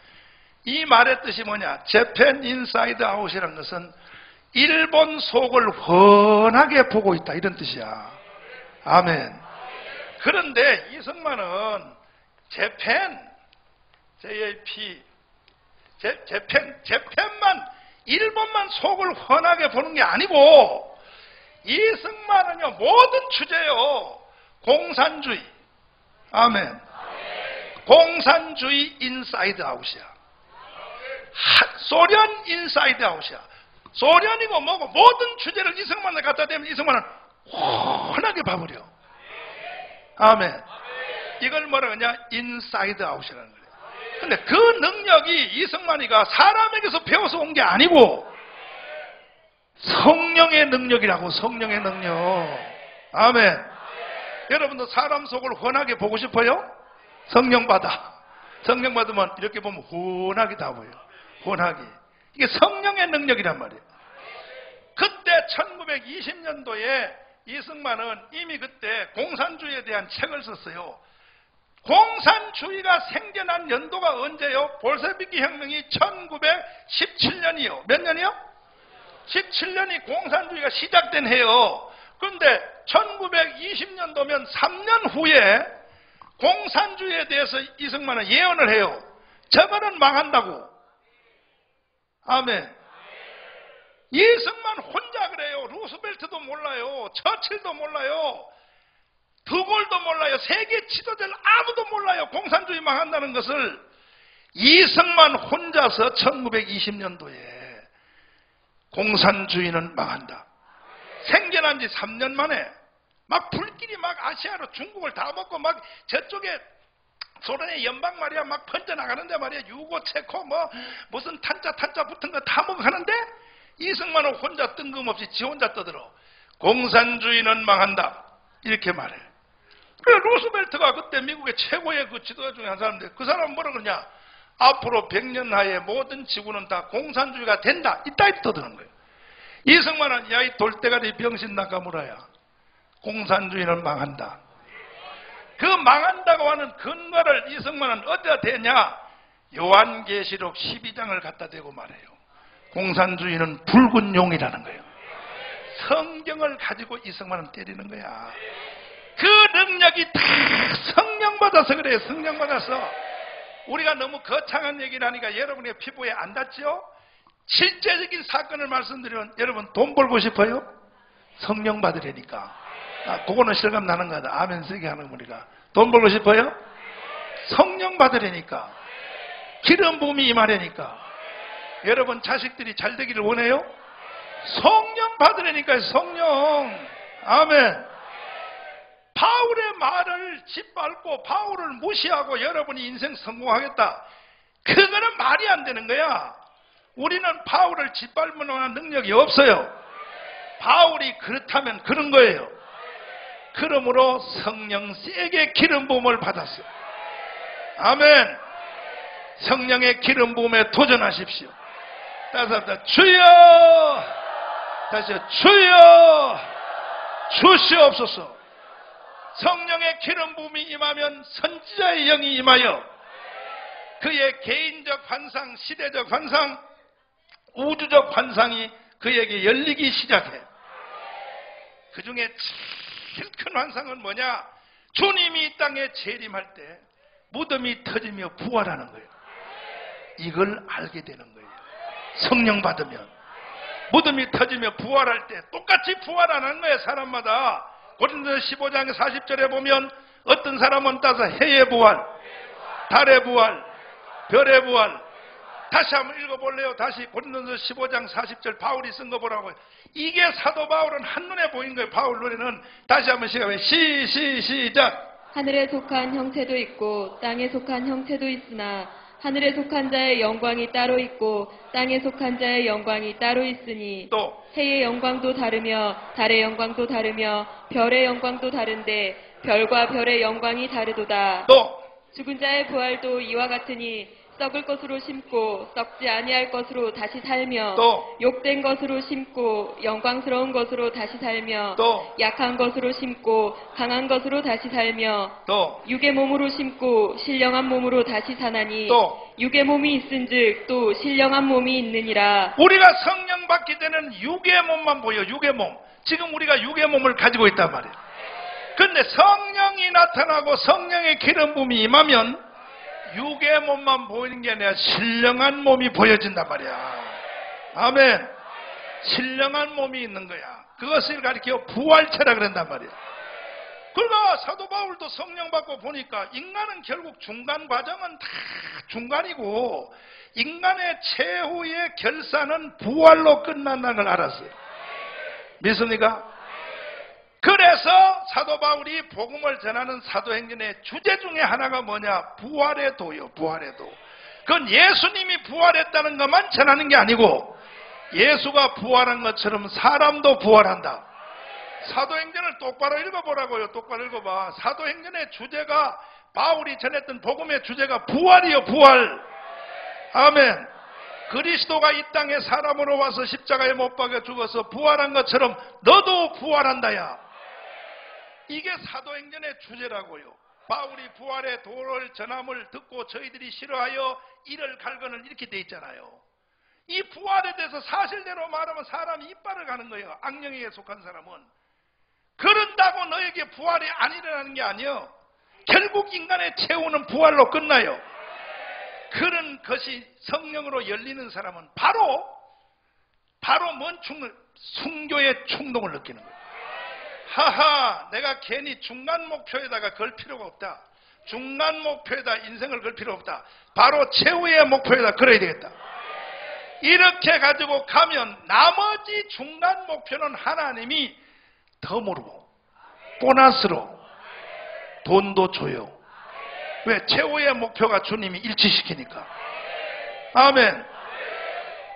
이 말의 뜻이 뭐냐? Japan Inside Out이라는 것은 일본 속을 훤하게 보고 있다, 이런 뜻이야. 아멘. 그런데 이승만은 재팬만, 일본만 속을 훤하게 보는 게 아니고, 이승만은요, 모든 주제요, 공산주의. 아멘. 공산주의 인사이드 아웃이야. 소련 인사이드 아웃이야. 소련이고 뭐고 모든 주제를 이승만에 갖다 대면 이승만은 훤하게 봐버려. 아멘. 이걸 뭐라 그러냐? 인사이드 아웃이라는 거예요. 근데 그 능력이 이승만이가 사람에게서 배워서 온 게 아니고 성령의 능력이라고. 성령의 능력. 아멘. 여러분도 사람 속을 훤하게 보고 싶어요? 성령 받아. 성령 받으면 이렇게 보면 훤하게 다 보여. 훤하게. 이게 성령의 능력이란 말이에요. 그때 1920년도에 이승만은 이미 그때 공산주의에 대한 책을 썼어요. 공산주의가 생겨난 연도가 언제요? 볼셰비키 혁명이 1917년이요. 몇 년이요? 17년이 공산주의가 시작된 해요. 그런데 1920년도면 3년 후에 공산주의에 대해서 이승만은 예언을 해요. 저거는 망한다고. 아멘. 이승만 혼자 그래요. 루스벨트도 몰라요. 처칠도 몰라요. 드골도 몰라요. 세계 지도자들 아무도 몰라요. 공산주의 망한다는 것을. 이승만 혼자서 1920년도에 공산주의는 망한다. 생겨난 지 3년 만에 막 불길이 막 아시아로 중국을 다 먹고 막 저쪽에 소련의 연방 말이야 막 번져나가는데 말이야. 유고, 체코 뭐 무슨 탄자 붙은 거 다 먹어가는데 이승만은 혼자 뜬금없이 지 혼자 떠들어. 공산주의는 망한다. 이렇게 말해. 그래 루스벨트가 그때 미국의 최고의 그 지도자 중에 한 사람인데 그 사람은 뭐라 그러냐? 앞으로 100년 하에 모든 지구는 다 공산주의가 된다. 이따위 떠드는 거예요. 이승만은 야 이 돌대가리 병신 나가무라야. 공산주의는 망한다. 그 망한다고 하는 근거를 이승만은 어디다 대냐? 요한계시록 12장을 갖다 대고 말해요. 공산주의는 붉은 용이라는 거예요. 성경을 가지고 이승만은 때리는 거야. 그 능력이 다 성령 받아서 그래요. 성령 받아서. 우리가 너무 거창한 얘기를 하니까 여러분의 피부에 안 닿죠? 실제적인 사건을 말씀드리면 여러분 돈 벌고 싶어요? 성령 받으려니까. 그거는 실감 나는 거다. 아멘 세게 하는 우리가. 돈 벌고 싶어요? 성령 받으려니까. 기름 부음이 임하려니까. 여러분 자식들이 잘 되기를 원해요? 성령 받으려니까요. 성령. 아멘. 바울의 말을 짓밟고 바울을 무시하고 여러분이 인생 성공하겠다. 그거는 말이 안 되는 거야. 우리는 바울을 짓밟을 만한 능력이 없어요. 바울이 그렇다면 그런 거예요. 그러므로 성령 세게 기름 부음을 받았어요. 아멘. 성령의 기름 부음에 도전하십시오. 다시 합시다. 주여. 다시요. 주여. 주시옵소서. 성령의 기름 부음이 임하면 선지자의 영이 임하여 그의 개인적 환상, 시대적 환상, 우주적 환상이 그에게 열리기 시작해. 그 중에 제일 큰 환상은 뭐냐? 주님이 이 땅에 재림할 때 무덤이 터지며 부활하는 거예요. 이걸 알게 되는 거예요. 성령 받으면 무덤이 터지며 부활할 때 똑같이 부활하는 거예요. 사람마다. 고린도서 15장 40절에 보면 어떤 사람은 따서 해의 부활, 달의 부활, 별의 부활. 다시 한번 읽어볼래요? 다시 고린도서 15장 40절 바울이 쓴 거 보라고요. 이게 사도 바울은 한눈에 보인 거예요. 바울 눈에는. 다시 한번 시작해. 시작. 하늘에 속한 형체도 있고 땅에 속한 형체도 있으나 하늘에 속한 자의 영광이 따로 있고 땅에 속한 자의 영광이 따로 있으니 또 해의 영광도 다르며 달의 영광도 다르며 별의 영광도 다른데 별과 별의 영광이 다르도다. 또 죽은 자의 부활도 이와 같으니 썩을 것으로 심고 썩지 아니할 것으로 다시 살며 또 욕된 것으로 심고 영광스러운 것으로 다시 살며 또 약한 것으로 심고 강한 것으로 다시 살며 또 육의 몸으로 심고 신령한 몸으로 다시 사나니 또 육의 몸이 있은즉 또 신령한 몸이 있느니라. 우리가 성령 받기 전에는 육의 몸만 보여. 육의 몸. 지금 우리가 육의 몸을 가지고 있단 말이에요. 그런데 성령이 나타나고 성령의 기름 부음이 임하면 육의 몸만 보이는 게 아니라 신령한 몸이 보여진단 말이야. 아멘. 신령한 몸이 있는 거야. 그것을 가리켜 부활체라 그런단 말이야. 그러나 사도 바울도 성령 받고 보니까 인간은 결국 중간 과정은 다 중간이고 인간의 최후의 결산은 부활로 끝난다는 걸 알았어요. 믿습니까? 그래서 사도 바울이 복음을 전하는 사도행전의 주제 중에 하나가 뭐냐? 부활의 도요. 부활의 도. 그건 예수님이 부활했다는 것만 전하는 게 아니고 예수가 부활한 것처럼 사람도 부활한다. 사도행전을 똑바로 읽어보라고요. 똑바로 읽어봐. 사도행전의 주제가 바울이 전했던 복음의 주제가 부활이요. 부활. 아멘. 그리스도가 이 땅에 사람으로 와서 십자가에 못 박혀 죽어서 부활한 것처럼 너도 부활한다야. 이게 사도행전의 주제라고요. 바울이 부활의 도를 전함을 듣고 저희들이 싫어하여 이를 갈거는 이렇게 돼 있잖아요. 이 부활에 대해서 사실대로 말하면 사람이 이빨을 가는 거예요. 악령에 속한 사람은. 그런다고 너에게 부활이 안 일어나는 게 아니에요. 결국 인간의 최후는 부활로 끝나요. 그런 것이 성령으로 열리는 사람은 바로 뭔 순교의 충동을 느끼는 거예요. 하하, 내가 괜히 중간 목표에다가 걸 필요가 없다. 중간 목표에다 인생을 걸 필요 없다. 바로 최후의 목표에다 걸어야 되겠다. 이렇게 가지고 가면 나머지 중간 목표는 하나님이 덤으로, 보너스로 돈도 줘요. 왜? 최후의 목표가 주님이 일치시키니까. 아멘.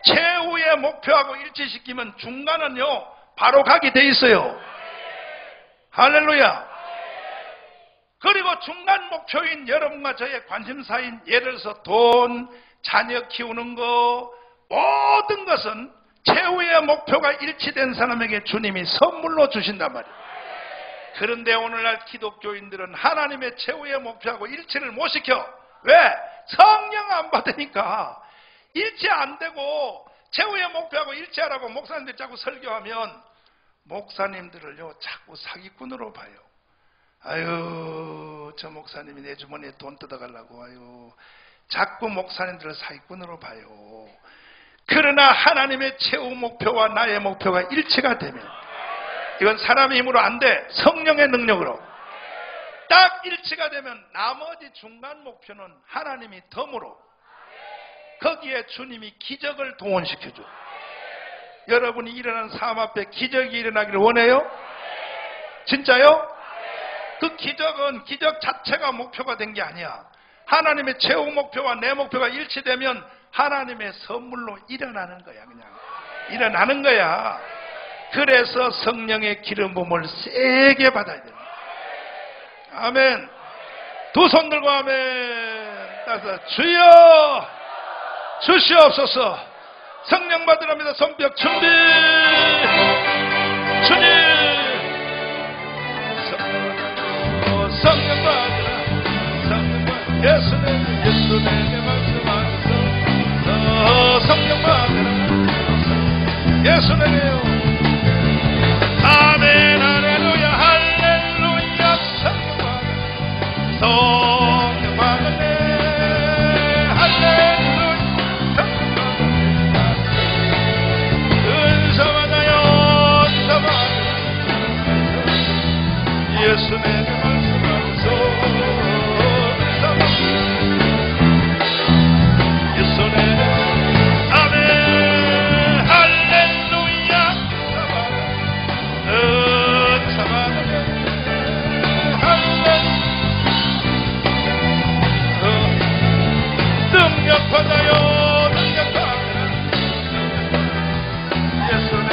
최후의 목표하고 일치시키면 중간은요 바로 가게 돼 있어요. 할렐루야. 그리고 중간 목표인 여러분과 저의 관심사인 예를 들어서 돈, 자녀 키우는 거, 모든 것은 최후의 목표가 일치된 사람에게 주님이 선물로 주신단 말이에요. 그런데 오늘날 기독교인들은 하나님의 최후의 목표하고 일치를 못 시켜. 왜? 성령 안 받으니까. 일치 안 되고 최후의 목표하고 일치하라고 목사님들 자꾸 설교하면 목사님들을요 자꾸 사기꾼으로 봐요. 아유, 저 목사님이 내 주머니에 돈 뜯어가려고. 아유, 자꾸 목사님들을 사기꾼으로 봐요. 그러나 하나님의 최후 목표와 나의 목표가 일치가 되면, 이건 사람의 힘으로 안 돼. 성령의 능력으로 딱 일치가 되면 나머지 중간 목표는 하나님이 덤으로, 거기에 주님이 기적을 동원시켜줘. 여러분이 일어나는 삶 앞에 기적이 일어나기를 원해요? 진짜요? 그 기적은 기적 자체가 목표가 된 게 아니야. 하나님의 최후 목표와 내 목표가 일치되면 하나님의 선물로 일어나는 거야. 그냥 일어나는 거야. 그래서 성령의 기름 부음을 세게 받아야 돼요. 아멘. 두 손 들고 아멘. 따라서 주여 주시옵소서. 성령 받으랍니다. 손뼉 준비. 주님 성령 받으라. 성령 받으라. 예수님에게 말씀하소서. 성령 받으라. 예수님이요. 아멘 할렐루야 할렐루야. 성령 받으라. 성령 받으네. 할렐루야. 성령 받으라. 은사 받아요. 은사 받아요. 예수님에게 말씀하소서. 은사 받아요. 예수님 아멘 할렐루야. 은사 받아요. 능력 받아요. 능력 받아요. 예수님의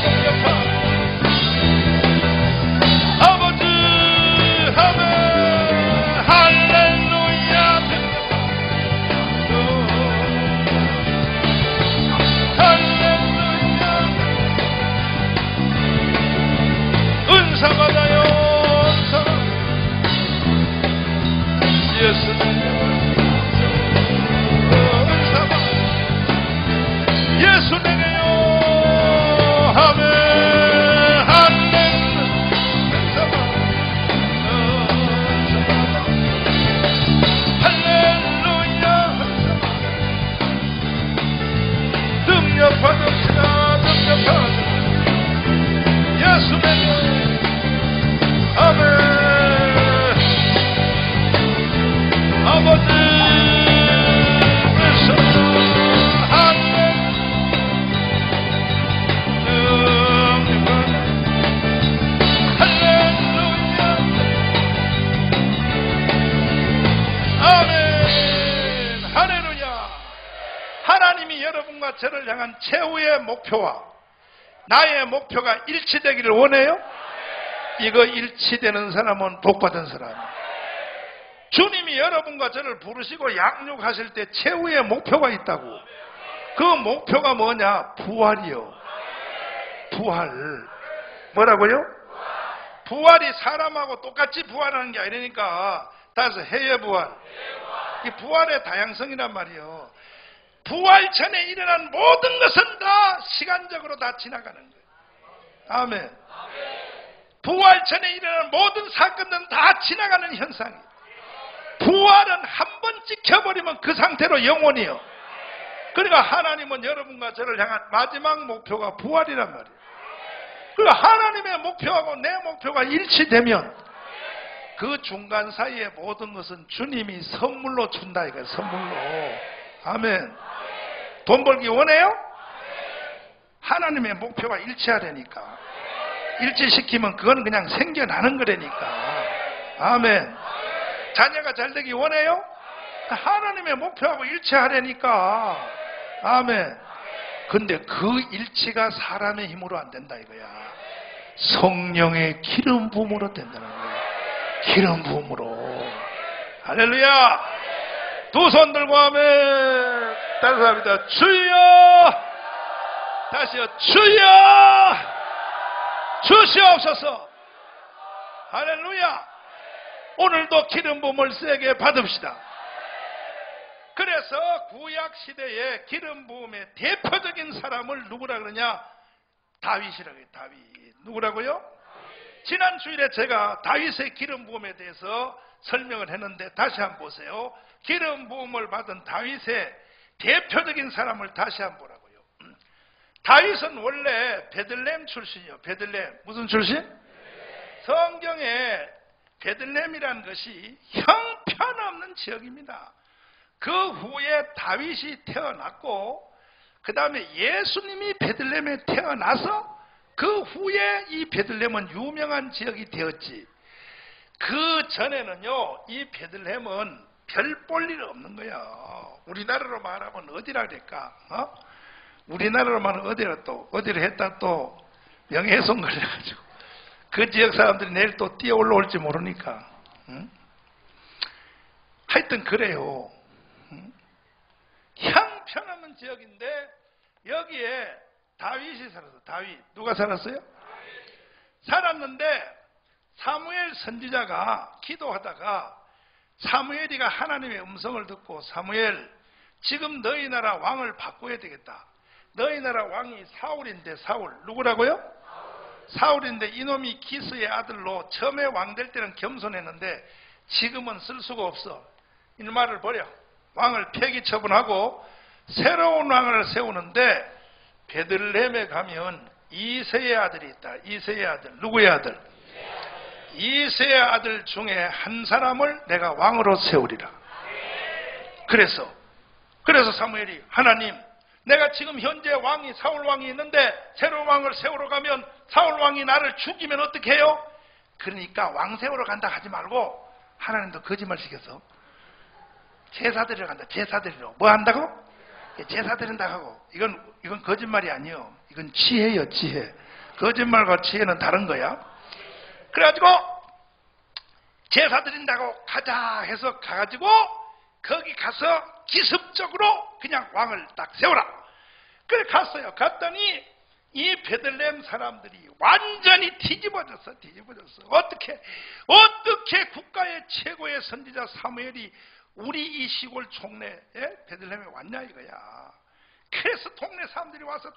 능력 받아요. 아버지 아멘 할렐루야. 할렐루야. 은사 받아요. 은사 받아요. 예수님 은사 받아요. 예수님이요. 아멘 할렐루야. 은사 받아요. 할렐루야. 능력 받읍시다. 능력 받읍시다. 예수님이요. 아멘. 아버지 아멘 할렐루야. 하나님이 여러분과 저를 향한 최후의 목표와 나의 목표가 일치되기를 원해요? 이거 일치되는 사람은 복받은 사람이에요. 주님이 여러분과 저를 부르시고 양육하실 때 최후의 목표가 있다고. 그 목표가 뭐냐? 부활이요. 부활. 뭐라고요? 부활이 사람하고 똑같이 부활하는 게 아니니까 따라서 해외 부활. 이 부활의 다양성이란 말이에요. 부활 전에 일어난 모든 것은 다 시간적으로 다 지나가는 거예요. 아멘. 부활 전에 일어난 모든 사건들은 다 지나가는 현상이에요. 부활은 한 번 찍혀버리면 그 상태로 영원이요. 그러니까 하나님은 여러분과 저를 향한 마지막 목표가 부활이란 말이에요. 그러니까 하나님의 목표하고 내 목표가 일치되면 그 중간 사이의 모든 것은 주님이 선물로 준다 이거예요. 선물로. 아멘. 돈 벌기 원해요? 하나님의 목표가 일치하려니까. 일치시키면 그건 그냥 생겨나는 거라니까. 아멘. 자녀가 잘되기 원해요? 하나님의 목표하고 일치하려니까. 아멘. 근데 그 일치가 사람의 힘으로 안 된다 이거야. 성령의 기름 부음으로 된다는 거예요. 기름 부음으로. 할렐루야. 두 손 들고 아멘. 다른 사람이다. 주여. 다시요. 주여. 주시옵소서. 할렐루야. 오늘도 기름 부음을 세게 받읍시다. 그래서 구약 시대에 기름 부음의 대표적인 사람을 누구라 그러냐? 다윗이라고 해요. 다윗. 누구라고요? 지난 주일에 제가 다윗의 기름 부음에 대해서 설명을 했는데 다시 한번 보세요. 기름 부음을 받은 다윗의 대표적인 사람을 다시 한번 보라고요. 다윗은 원래 베들레헴 출신이요. 베들레헴. 무슨 출신? 성경에 베들레헴이라는 것이 형편없는 지역입니다. 그 후에 다윗이 태어났고 그 다음에 예수님이 베들레헴에 태어나서 그 후에 이 베들레헴은 유명한 지역이 되었지. 그 전에는요, 이 베들레헴은 별 볼 일 없는 거야. 우리나라로 말하면 어디라 그럴까? 우리나라로 말하면 어디를 했다 또 명예훼손 걸려가지고 그 지역 사람들이 내일 또 뛰어 올라올지 모르니까. 응? 하여튼 그래요. 형편없는 지역인데 여기에 다윗이 살았어. 다윗. 누가 살았어요? 살았는데 사무엘 선지자가 기도하다가 사무엘이가 하나님의 음성을 듣고 사무엘, 지금 너희 나라 왕을 바꿔야 되겠다. 너희 나라 왕이 사울인데 사울. 누구라고요? 사울인데 이놈이 기스의 아들로 처음에 왕 될 때는 겸손했는데 지금은 쓸 수가 없어. 이 말을 버려. 왕을 폐기 처분하고 새로운 왕을 세우는데 베들레헴에 가면 이새의 아들이 있다. 이새의 아들. 누구의 아들? 이새의 아들 중에 한 사람을 내가 왕으로 세우리라. 그래서 사무엘이 하나님, 내가 지금 현재 왕이 사울 왕이 있는데 새로운 왕을 세우러 가면 사울 왕이 나를 죽이면 어떻게 해요? 그러니까 왕 세우러 간다 하지 말고 하나님도 거짓말 시켰어. 제사 드리러 간다. 제사 드리러. 뭐 한다고? 제사 드린다 하고. 이건 거짓말이 아니요. 이건 지혜요, 지혜. 거짓말과 지혜는 다른 거야. 그래가지고 제사 드린다고 가자 해서 가가지고 거기 가서 기습적으로 그냥 왕을 딱 세워라. 그래 갔어요. 갔더니 이 베들레헴 사람들이 완전히 뒤집어졌어. 어떻게 국가의 최고의 선지자 사무엘이 우리 이 시골 총내에 베들레헴에 왔냐 이거야. 그래서 동네 사람들이 와서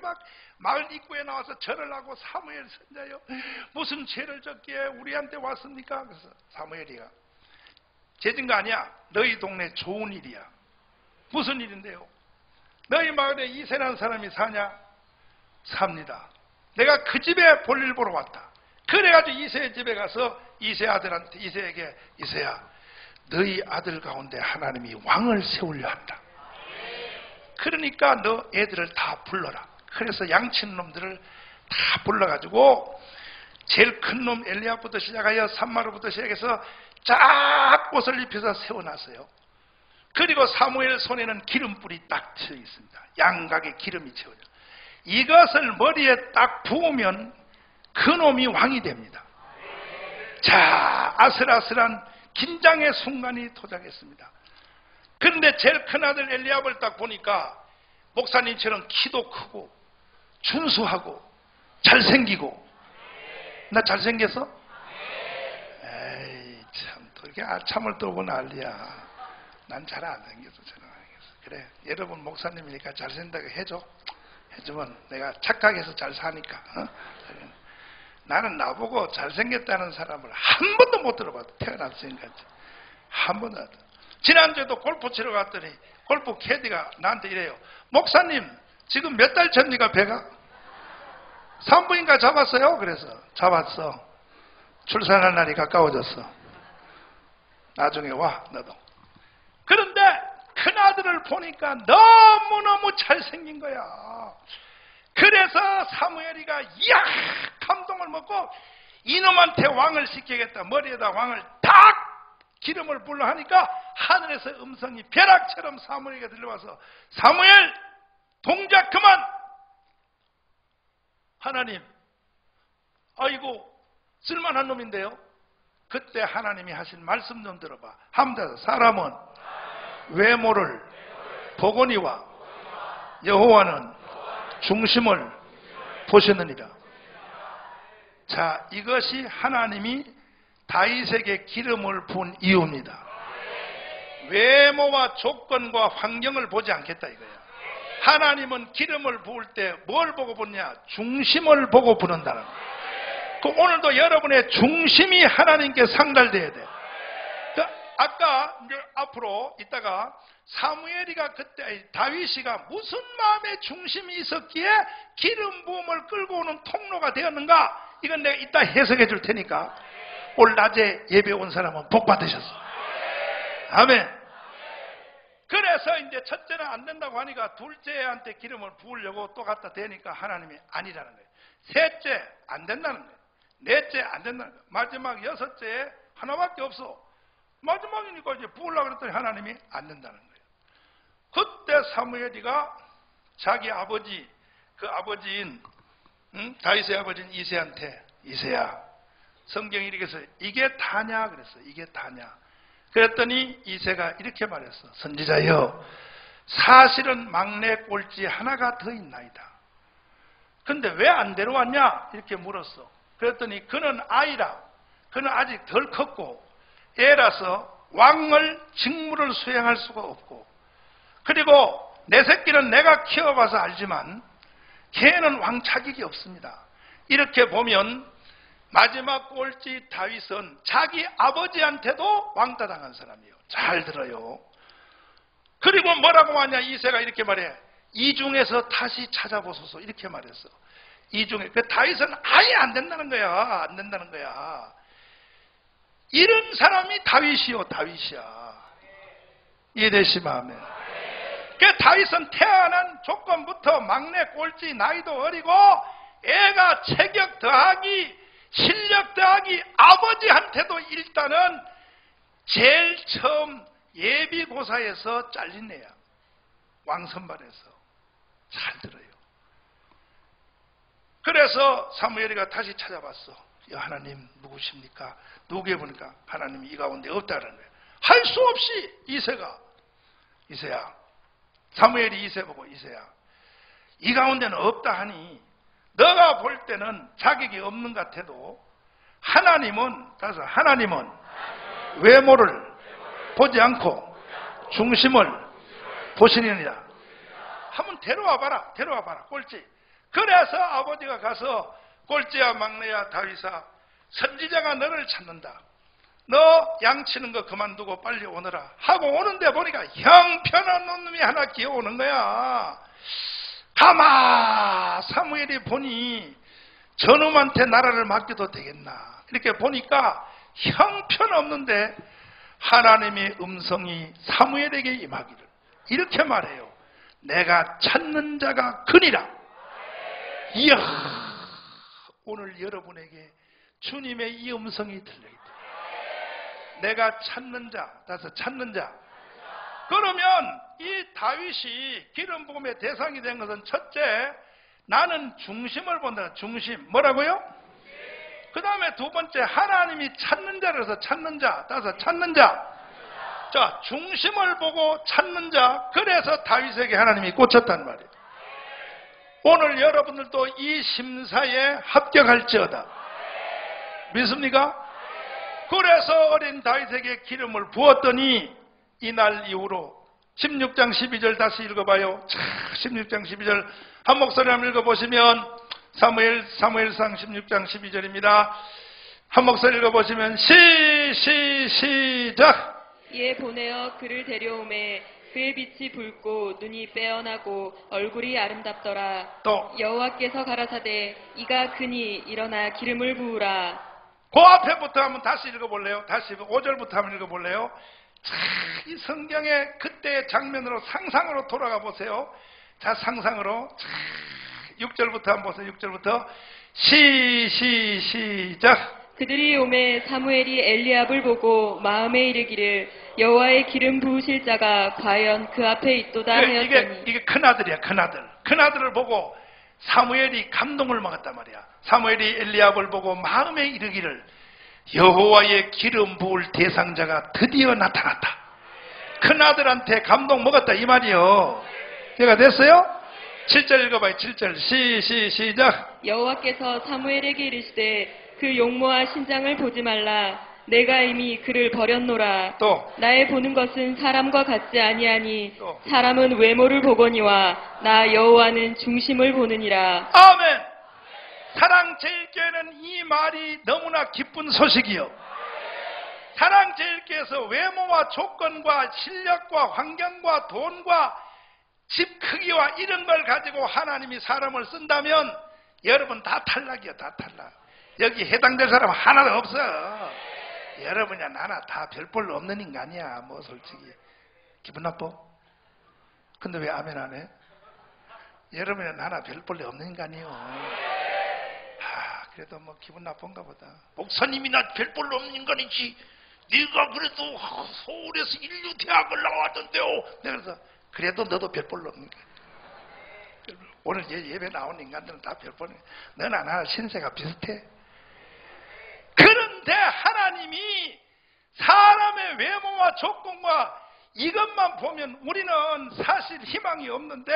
막 마을 입구에 나와서 절을 하고 사무엘 선자여 무슨 죄를 졌기에 우리한테 왔습니까? 그래서 사무엘이가 죄진 거 아니야. 너희 동네 좋은 일이야. 무슨 일인데요? 너희 마을에 이새라는 사람이 사냐? 삽니다. 내가 그 집에 볼일 보러 왔다. 그래가지고 이새의 집에 가서 이새 아들한테 이새에게 이새야 너희 아들 가운데 하나님이 왕을 세우려 한다. 그러니까 너 애들을 다 불러라. 그래서 양친 놈들을 다 불러가지고 제일 큰 놈 엘리압부터 시작하여 산마루부터 시작해서 쫙 옷을 입혀서 세워놨어요. 그리고 사무엘 손에는 기름불이 딱 채워 있습니다. 양각에 기름이 채워져. 이것을 머리에 딱 부으면 그 놈이 왕이 됩니다. 자, 아슬아슬한 긴장의 순간이 도착했습니다. 그런데 제일 큰 아들 엘리압을 딱 보니까 목사님처럼 키도 크고 준수하고 잘생기고. 나 잘생겼어? 에이 참 또 이렇게 아참을 떠고 난리야. 난 잘 안 생겼어. 그래 여러분 목사님이니까 잘생긴다고 해주면 내가 착각해서 잘 사니까. 나는 나보고 잘생겼다는 사람을 한 번도 못 들어봤어. 태어났으니까 한 번도 안 들어. 지난주에도 골프 치러 갔더니 골프 캐디가 나한테 이래요. 목사님 지금 몇 달 전니까 배가? 산부인가 잡았어요? 그래서 잡았어. 출산할 날이 가까워졌어. 나중에 와 너도. 그런데 큰아들을 보니까 너무너무 잘생긴 거야. 그래서 사무엘이가 이야 감동을 먹고 이놈한테 왕을 시키겠다. 머리에다 왕을 딱 기름을 불러 하니까 하늘에서 음성이 벼락처럼 사무엘에게 들려와서 사무엘 동작 그만. 하나님 아이고 쓸만한 놈인데요. 그때 하나님이 하신 말씀 좀 들어봐. 함대서 사람은 외모를 보거니와 여호와는 중심을 보시느니라. 자, 이것이 하나님이 다윗에게 기름을 부은 이유입니다. 외모와 조건과 환경을 보지 않겠다 이거야. 하나님은 기름을 부을 때 뭘 보고 붓냐? 중심을 보고 부는다는 거야. 그 오늘도 여러분의 중심이 하나님께 상달돼야 돼. 아까 이제 앞으로 이따가 사무엘이가 그때 다윗이가 무슨 마음의 중심이 있었기에 기름 부음을 끌고 오는 통로가 되었는가? 이건 내가 이따 해석해 줄 테니까 오늘 낮에 예배 온 사람은 복 받으셨어. 아멘. 그래서 이제 첫째는 안 된다고 하니까 둘째한테 기름을 부으려고 또 갖다 대니까 하나님이 아니라는 거예요. 셋째 안 된다는 거예요. 넷째 안 된다는 거예요. 마지막 여섯째에 하나밖에 없어. 마지막이니까 이제 부으려고 그랬더니 하나님이 안 된다는 거예요. 그때 사무엘이가 자기 아버지, 그 아버지인 다윗의 아버지인 이새한테 이새야, 성경이 이렇게 해서 이게 다냐 그랬어. 이게 다냐. 그랬더니 이새가 이렇게 말했어. 선지자여, 사실은 막내 꼴찌 하나가 더 있나이다. 근데 왜 안 데려왔냐? 이렇게 물었어. 그랬더니 그는 아이라, 그는 아직 덜 컸고 애라서 왕을 직무를 수행할 수가 없고, 그리고 내 새끼는 내가 키워봐서 알지만 걔는 왕 자격이 없습니다. 이렇게 보면 마지막 꼴찌 다윗은 자기 아버지한테도 왕따 당한 사람이에요. 잘 들어요. 그리고 뭐라고 하냐? 이새가 이렇게 말해. 이 중에서 다시 찾아보소서. 이렇게 말했어. 이 중에. 그 다윗은 아예 안 된다는 거야. 안 된다는 거야. 이런 사람이 다윗이요. 다윗이야. 이해되시면 아멘. 그 다윗은 태어난 조건부터 막내 꼴찌, 나이도 어리고 애가 체격 더하기 실력 더하기 아버지한테도 일단은 제일 처음 예비고사에서 잘린 애야. 왕선발에서. 잘 들어요. 그래서 사무엘이가 다시 찾아봤어. 하나님 누구십니까? 누구에 보니까 하나님이 이 가운데 없다는 거예요. 할 수 없이 이새야, 사무엘이 이새 보고 이새야, 이 가운데는 없다 하니 너가 볼 때는 자격이 없는 것 같아도 하나님은 외모를 보지 않고 중심을 보시느니라. 한번 데려와 봐라 꼴찌. 그래서 아버지가 가서 꼴찌야 막내야 다윗아, 선지자가 너를 찾는다. 너 양치는 거 그만두고 빨리 오너라 하고 오는데 보니까 형편없는 놈이 하나 기어오는 거야. 가마 사무엘이 보니 저놈한테 나라를 맡겨도 되겠나. 이렇게 보니까 형편없는데 하나님의 음성이 사무엘에게 임하기를 이렇게 말해요. 내가 찾는 자가 그니라. 이야, 오늘 여러분에게 주님의 이 음성이 들려있다. 내가 찾는 자, 따라서 찾는 자. 그러면 이 다윗이 기름 부음의 대상이 된 것은 첫째, 나는 중심을 본다. 중심. 뭐라고요? 그 다음에 두 번째, 하나님이 찾는 자라서 찾는 자. 따라서 찾는 자. 자, 중심을 보고 찾는 자. 그래서 다윗에게 하나님이 꽂혔단 말이에요. 오늘 여러분들도 이 심사에 합격할지어다. 믿습니까? 그래서 어린 다윗에게 기름을 부었더니 이날 이후로 16장 12절 다시 읽어봐요. 16장 12절 한 목소리 한번 읽어보시면 사무엘상 16장 12절입니다. 한 목소리 읽어보시면 시작. 이에 보내어 그를 데려오매 그의 빛이 붉고 눈이 빼어나고 얼굴이 아름답더라. 또 여호와께서 가라사대 이가 그니 일어나 기름을 부으라. 그 앞에부터 한번 다시 읽어볼래요? 다시 5절부터 한번 읽어볼래요? 이 성경의 그때의 장면으로 상상으로 돌아가 보세요. 자, 상상으로 6절부터 한번 보세요. 6절부터 시작. 그들이 오매 사무엘이 엘리압을 보고 마음에 이르기를 여호와의 기름 부으실 자가 과연 그 앞에 있도다 하였더니 이게 큰아들이야. 큰아들을 보고 사무엘이 감동을 먹었단 말이야. 사무엘이 엘리압을 보고 마음에 이르기를 여호와의 기름 부을 대상자가 드디어 나타났다. 큰아들한테 감동 먹었다 이 말이요. 이해가 됐어요? 7절 읽어봐요. 7절 시작. 여호와께서 사무엘에게 이르시되 그 용모와 신장을 보지 말라. 내가 이미 그를 버렸노라. 또 나의 보는 것은 사람과 같지 아니하니 또. 사람은 외모를 보거니와 나 여호와는 중심을 보느니라. 아멘. 사랑제일교회는 이 말이 너무나 기쁜 소식이요. 사랑제일교회에서 외모와 조건과 실력과 환경과 돈과 집 크기와 이런 걸 가지고 하나님이 사람을 쓴다면 여러분 다 탈락이야. 다 탈락. 여기 해당될 사람 하나도 없어. 여러분이야 나나 다 별볼로 없는 인간이야. 뭐 솔직히 기분 나빠? 근데 왜 아멘 안 해? 여러분이야 나나 별볼로 없는 인간이요. 그래도 뭐 기분 나쁜가 보다. 목사님이나 별볼로 없는 인간이지. 네가 그래도 서울에서 인류대학을 나왔던데요. 내가 그래서 그래도 너도 별볼로 없는 인간. 오늘 예배 나온 인간들은 다 별볼로. 너나 나나 신세가 비슷해. 그런데 하나님이 사람의 외모와 조건과 이것만 보면 우리는 사실 희망이 없는데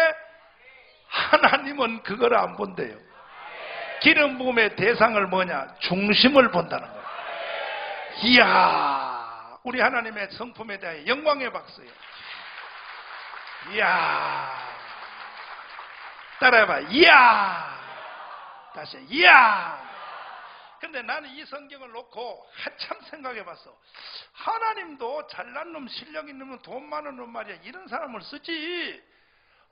하나님은 그걸 안 본대요. 기름 부음의 대상을 뭐냐? 중심을 본다는 거예요. 이야, 우리 하나님의 성품에 대해 영광의 박수예요. 이야, 따라해봐. 이야, 다시 이야. 근데 나는 이 성경을 놓고 한참 생각해봤어. 하나님도 잘난 놈, 실력 있는 놈, 돈 많은 놈 말이야. 이런 사람을 쓰지.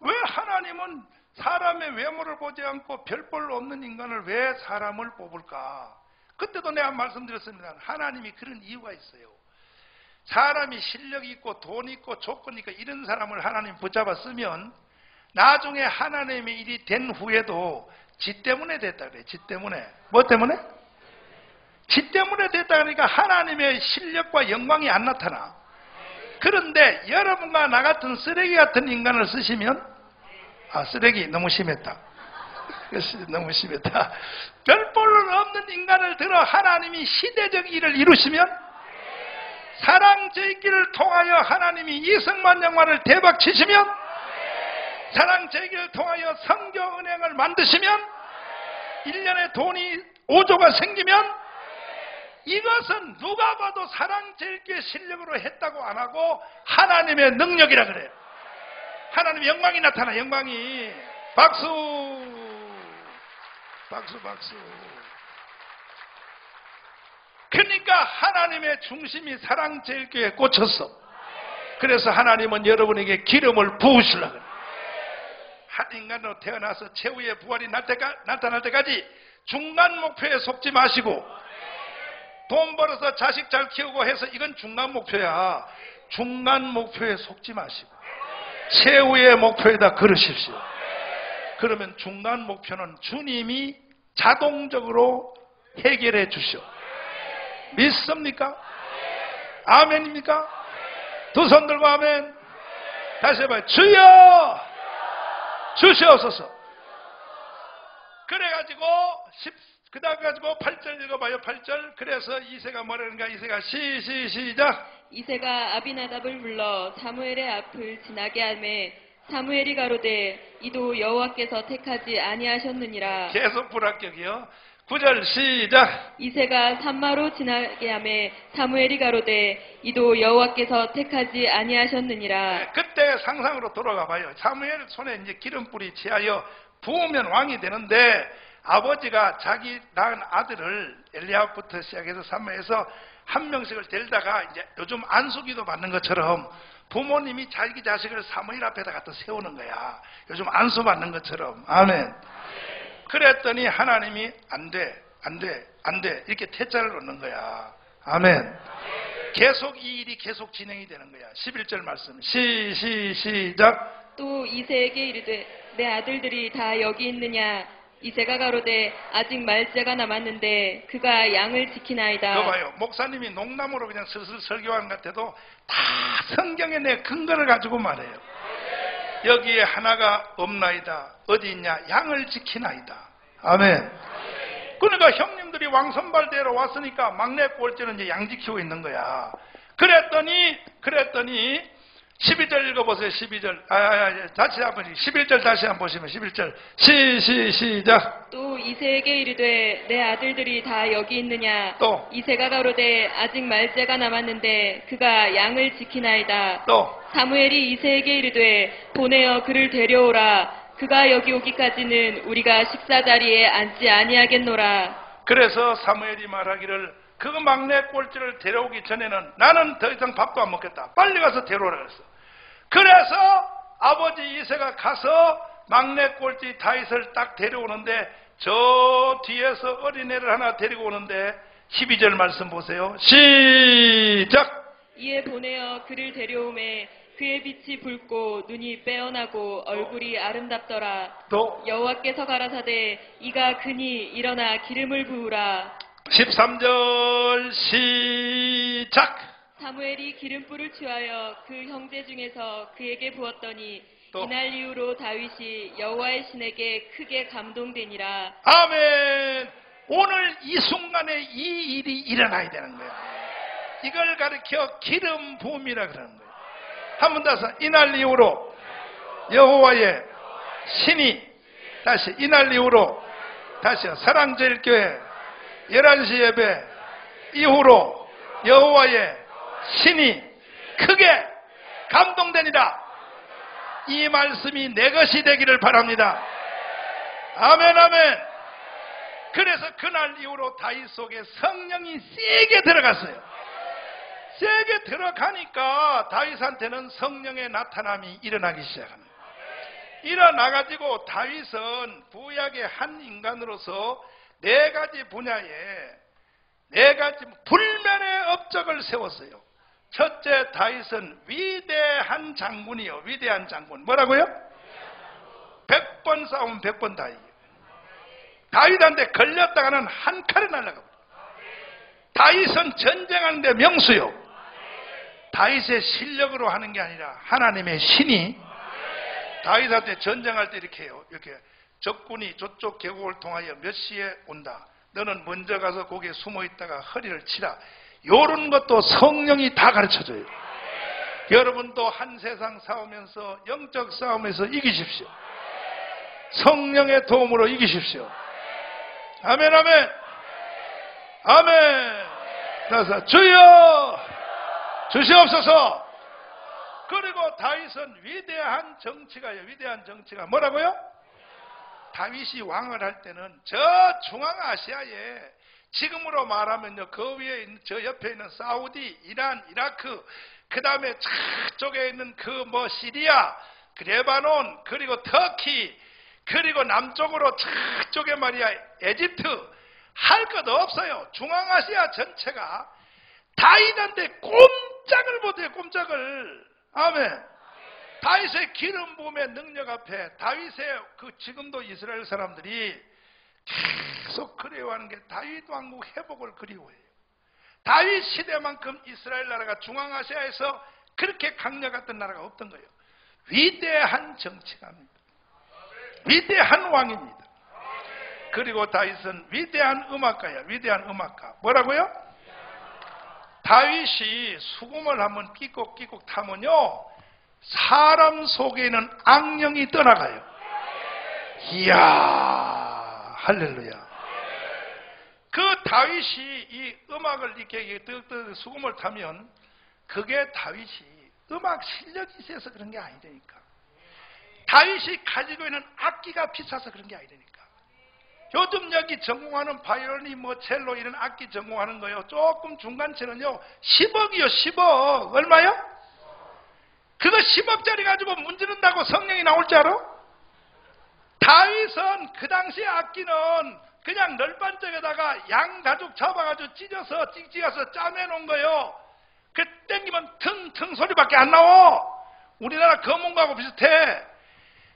왜 하나님은 사람의 외모를 보지 않고 별볼로 없는 인간을 왜 사람을 뽑을까? 그때도 내가 말씀드렸습니다. 하나님이 그런 이유가 있어요. 사람이 실력이 있고 돈이 있고 조건이 있고 이런 사람을 하나님 붙잡아 쓰면 나중에 하나님의 일이 된 후에도 지 때문에 됐다 그래. 지 때문에. 뭐 때문에? 지 때문에 됐다 그러니까 하나님의 실력과 영광이 안 나타나. 그런데 여러분과 나 같은 쓰레기 같은 인간을 쓰시면 쓰레기 너무 심했다. 너무 심했다. 별볼로 없는 인간을 들어 하나님이 시대적 일을 이루시면 사랑제기를 통하여 하나님이 이승만영화를 대박 치시면 사랑제기를 통하여 성교은행을 만드시면 1년에 돈이 5조가 생기면 이것은 누가 봐도 사랑제일교회 실력으로 했다고 안 하고 하나님의 능력이라 그래요. 하나님의 영광이 나타나. 영광이. 박수. 박수 박수. 그러니까 하나님의 중심이 사랑제일교회에 꽂혔어. 그래서 하나님은 여러분에게 기름을 부으시려고 그래요. 한 인간으로 태어나서 최후의 부활이 나타날 때까지 중간 목표에 속지 마시고 돈 벌어서 자식 잘 키우고 해서 이건 중간 목표야. 중간 목표에 속지 마시고 최후의 목표에다 걸으십시오. 그러면 중간 목표는 주님이 자동적으로 해결해 주시오. 믿습니까? 아멘입니까? 두 손 들고 아멘. 다시 해봐요. 주여 주시옵소서. 그래가지고 그다음 가지고 8절 읽어봐요. 8절. 그래서 이새가 뭐라는가? 이새가 시작. 이새가 아비나답을 불러 사무엘의 앞을 지나게 하매 사무엘이 가로되 이도 여호와께서 택하지 아니하셨느니라. 계속 불합격이요. 9절 시작. 이새가 산마로 지나게 하매 사무엘이 가로되 이도 여호와께서 택하지 아니하셨느니라. 네, 그때 상상으로 돌아가 봐요. 사무엘 손에 이제 기름뿌리 취하여 부으면 왕이 되는데 아버지가 자기 낳은 아들을 엘리압부터 시작해서 사무엘에서 한 명씩을 데리다가 이제 요즘 안수기도 받는 것처럼 부모님이 자기 자식을 사무엘 앞에다 갖다 세우는 거야. 요즘 안수 받는 것처럼. 아멘. 그랬더니 하나님이 안 돼 이렇게 퇴짜를 놓는 거야. 아멘. 계속 이 일이 계속 진행이 되는 거야. 11절 말씀 시작. 또 이새에게 이르되 내 아들들이 다 여기 있느냐. 이새가 가로되 아직 말째가 남았는데 그가 양을 지키나이다. 그거 봐요. 목사님이 농담으로 그냥 슬슬 설교하는 것 같아도 다 성경에 내 근거를 가지고 말해요. 여기에 하나가 없나이다. 어디 있냐? 양을 지키나이다. 아멘. 그러니까 형님들이 왕선발대로 왔으니까 막내 꼴찌는 이제 양 지키고 있는 거야. 그랬더니 12절 읽어보세요. 12절. 다시 한번 11절 다시 한번 보시면 11절 시작. 또 이새에게 이르되 내 아들들이 다 여기 있느냐. 또 이새가 가로되 아직 말째가 남았는데 그가 양을 지키나이다. 또 사무엘이 이새에게 이르되 보내어 그를 데려오라. 그가 여기 오기까지는 우리가 식사 자리에 앉지 아니하겠노라. 그래서 사무엘이 말하기를 그 막내 꼴찌를 데려오기 전에는 나는 더 이상 밥도 안 먹겠다. 빨리 가서 데려오라 그랬어. 그래서 아버지 이새가 가서 막내 꼴찌 다윗을 딱 데려오는데 저 뒤에서 어린애를 하나 데리고 오는데 12절 말씀 보세요. 시작. 이에 보내어 그를 데려오매 그의 빛이 붉고 눈이 빼어나고 얼굴이 아름답더라. 또 여호와께서 가라사대 이가 그니 일어나 기름을 부으라. 13절 시작. 사무엘이 기름불을 취하여 그 형제 중에서 그에게 부었더니 또. 이날 이후로 다윗이 여호와의 신에게 크게 감동되니라. 아멘. 오늘 이 순간에 이 일이 일어나야 되는 거야. 이걸 가리켜 기름 부음이라 그러는 거야. 한 번 더서 이날 이후로 여호와의 신이 다시 이날 이후로 다시요. 사랑제일교회 11시 예배 이후로 여호와의 신이 크게 감동되니라. 이 말씀이 내 것이 되기를 바랍니다. 아멘 아멘. 그래서 그날 이후로 다윗 속에 성령이 세게 들어갔어요. 세게 들어가니까 다윗한테는 성령의 나타남이 일어나기 시작합니다. 일어나가지고 다윗은 구약의 한 인간으로서 4가지 분야에 4가지 불면의 업적을 세웠어요. 첫째, 다윗은 위대한 장군이요. 위대한 장군. 뭐라고요? 100번 싸우면 100번 다 이겨요. 다윗한테 걸렸다가는 한 칼에 날아가고. 다윗은 전쟁하는데 명수요. 다윗의 실력으로 하는 게 아니라 하나님의 신이 다윗한테 전쟁할 때 이렇게 해요. 이렇게 적군이 저쪽 계곡을 통하여 몇 시에 온다. 너는 먼저 가서 거기에 숨어 있다가 허리를 치라. 이런 것도 성령이 다 가르쳐줘요. 여러분도 한 세상 싸우면서 영적 싸움에서 이기십시오. 성령의 도움으로 이기십시오. 아멘 아멘 아멘. 따라서 주여 주시옵소서. 그리고 다윗은 위대한 정치가요. 위대한 정치가 뭐라고요? 다윗이 왕을 할 때는 저 중앙아시아에 지금으로 말하면요, 그 위에 있는 저 옆에 있는 사우디, 이란, 이라크, 그 다음에 저쪽에 있는 그 시리아, 레바논, 그리고 터키, 그리고 남쪽으로 저쪽에 말이야 에집트, 할 것 없어요. 중앙아시아 전체가 다윗한테 꼼짝을 못해요. 꼼짝을. 아멘. 다윗의 기름 부음의 능력 앞에 다윗의 지금도 이스라엘 사람들이 계속 그리워하는 게 다윗 왕국 회복을 그리워해요. 다윗 시대만큼 이스라엘 나라가 중앙아시아에서 그렇게 강력했던 나라가 없던 거예요. 위대한 정치가입니다. 위대한 왕입니다. 그리고 다윗은 위대한 음악가야. 위대한 음악가. 뭐라고요? 다윗이 수금을 한번 끽꼭 타면요, 사람 속에 있는 악령이 떠나가요. 이야, 할렐루야. 그 다윗이 이 음악을 이렇게 뜨뜻 수금을 타면 그게 다윗이 음악 실력이 있어서 그런 게 아니라니까. 다윗이 가지고 있는 악기가 비싸서 그런 게 아니라니까. 요즘 여기 전공하는 바이올린, 첼로 이런 악기 전공하는 거요, 조금 중간치는요 10억이요. 10억. 얼마요? 그거 10억짜리 가지고 문지른다고 성령이 나올 줄 알아? 다윗은 그 당시 악기는 그냥 널빤짝에다가 양 가죽 잡아가지고 찢어서 찍어서 짜내놓은 거예요. 그 땡기면 腾腾 소리밖에 안 나와. 우리나라 검은거하고 비슷해.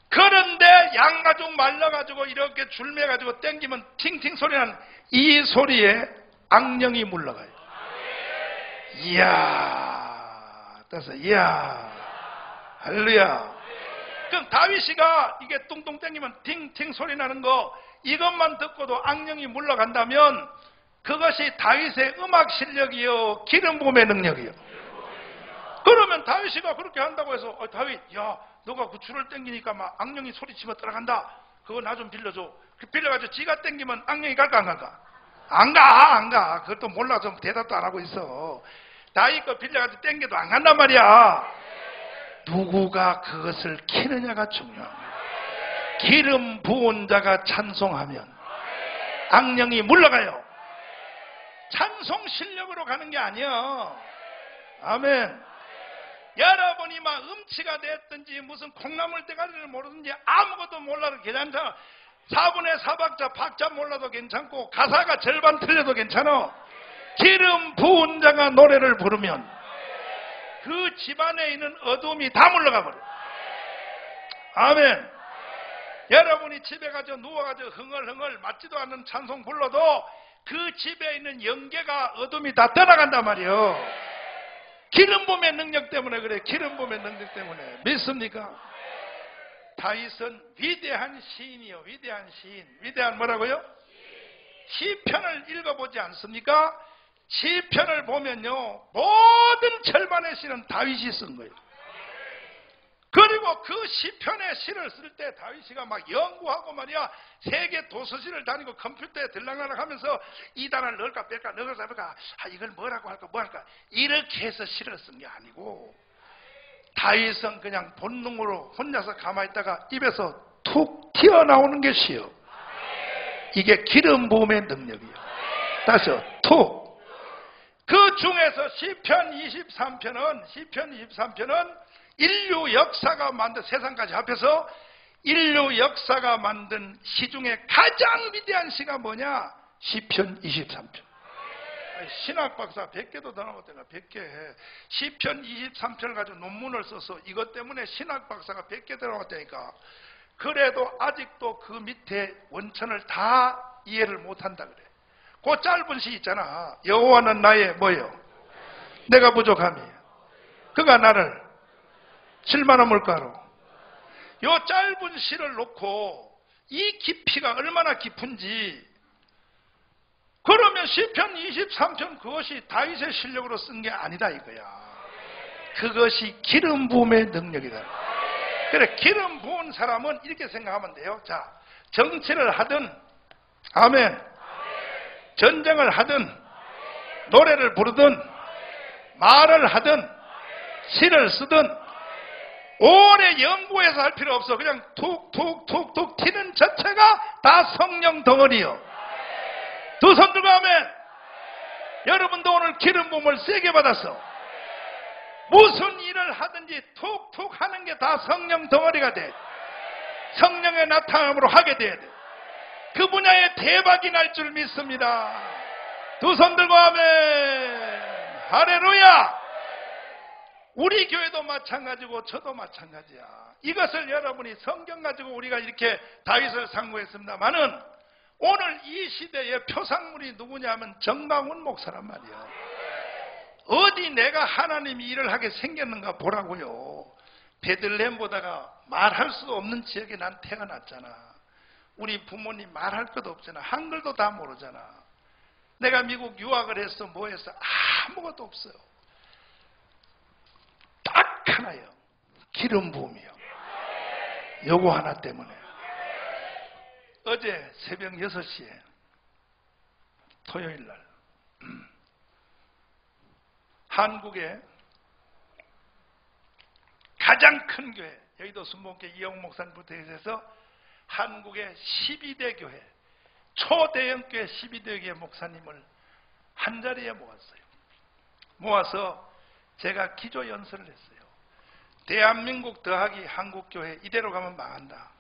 그런데 양가죽 말라가지고 이렇게 줄매가지고 땡기면 팅팅 소리는 이 소리에 악령이 물러가요. 이야, 따서 이야, 할렐루야. 그럼 다윗이가 이게 뚱뚱 땡기면 팅팅 소리 나는 거 이것만 듣고도 악령이 물러간다면 그것이 다윗의 음악 실력이요 기름 부음의 능력이요. 그러면 다윗이가 그렇게 한다고 해서 다윗 야 너가 그 줄을 땡기니까 막 악령이 소리치며 들어간다. 그거 나 좀 빌려줘. 빌려가지고 지가 땡기면 악령이 갈까 안 갈까? 안 가. 그것도 몰라서 대답도 안 하고 있어. 다윗 거 빌려가지고 땡겨도 안 간단 말이야. 누구가 그것을 키느냐가 중요합니다. 기름 부은 자가 찬송하면 악령이 물러가요. 찬송 실력으로 가는 게 아니야. 아멘. 여러분이 막 음치가 됐든지 무슨 콩나물 대가리를 모르든지 아무것도 몰라도 괜찮잖아. 4분의 4박자 박자 몰라도 괜찮고 가사가 절반 틀려도 괜찮아. 기름 부은 자가 노래를 부르면 그 집안에 있는 어둠이 다 물러가 버려. 아멘. 여러분이 집에 가서 누워가지고 흥얼흥얼 맞지도 않는 찬송 불러도 그 집에 있는 영계가 어둠이 다 떠나간단 말이에요. 기름 부음의 능력 때문에 그래. 기름 부음의 능력 때문에. 믿습니까? 다윗은 위대한 시인이요. 위대한 시인. 위대한 뭐라고요? 시편을 읽어보지 않습니까? 시편을 보면요 모든 절반의 시는 다윗이 쓴 거예요. 그리고 그 시편의 시를 쓸 때 다윗이가 막 연구하고 말이야 세계 도서실을 다니고 컴퓨터에 들락날락 하면서 이 단어를 넣을까 뺄까 넣을까 뺄까 이걸 뭐라고 할까 뭐 할까 이렇게 해서 시를 쓴 게 아니고 다윗은 그냥 본능으로 혼자서 가만히 있다가 입에서 툭 튀어나오는 게 시요. 이게 기름 부음의 능력이에요. 다시요. 툭. 그 중에서 시편 23편은 인류 역사가 만든 세상까지 합해서 인류 역사가 만든 시 중에 가장 위대한 시가 뭐냐? 시편 23편. 신학 박사 100개도 더 나왔다니까 100개. 시편 23편을 가지고 논문을 써서 이것 때문에 신학 박사가 100개 더 나왔다니까. 그래도 아직도 그 밑에 원천을 다 이해를 못한다 그래. 그 짧은 시 있잖아. 여호와는 나의 뭐예요? 내가 부족함이 그가 나를 실만한 물가로. 요 짧은 시를 놓고 이 깊이가 얼마나 깊은지. 그러면 시편 23편 그것이 다윗의 실력으로 쓴 게 아니다 이거야. 그것이 기름 부음의 능력이다. 그래 기름 부은 사람은 이렇게 생각하면 돼요. 자, 정치를 하든 아멘 전쟁을 하든 노래를 부르든 말을 하든 시를 쓰든 오래 연구해서 할 필요 없어. 그냥 툭툭툭툭 튀는 자체가 다 성령 덩어리요. 두 손 들고 아멘. 여러분도 오늘 기름 부음을 세게 받았어. 무슨 일을 하든지 툭툭 하는 게 다 성령 덩어리가 돼. 성령의 나타남으로 하게 돼야 돼. 그 분야에 대박이 날 줄 믿습니다. 두 손 들고 아멘. 할렐루야. 우리 교회도 마찬가지고 저도 마찬가지야. 이것을 여러분이 성경 가지고 우리가 이렇게 다윗을 상고했습니다만은 오늘 이 시대의 표상물이 누구냐면 정강훈 목사란 말이야. 어디 내가 하나님이 일을 하게 생겼는가 보라고요. 베들레헴보다가 말할 수 없는 지역에 난 태어났잖아. 우리 부모님 말할 것도 없잖아. 한글도 다 모르잖아. 내가 미국 유학을 했어 뭐 했어 아무것도 없어요. 딱 하나요. 기름 부음이요. 요거 하나 때문에. 어제 새벽 6시에 토요일날 한국의 가장 큰 교회 여의도 순복음교회 이영 목사님부터 해서 한국의 12대 교회 초대형 교회 12대 교회 목사님을 한자리에 모았어요. 모아서 제가 기조 연설을 했어요. 대한민국 더하기 한국교회 이대로 가면 망한다.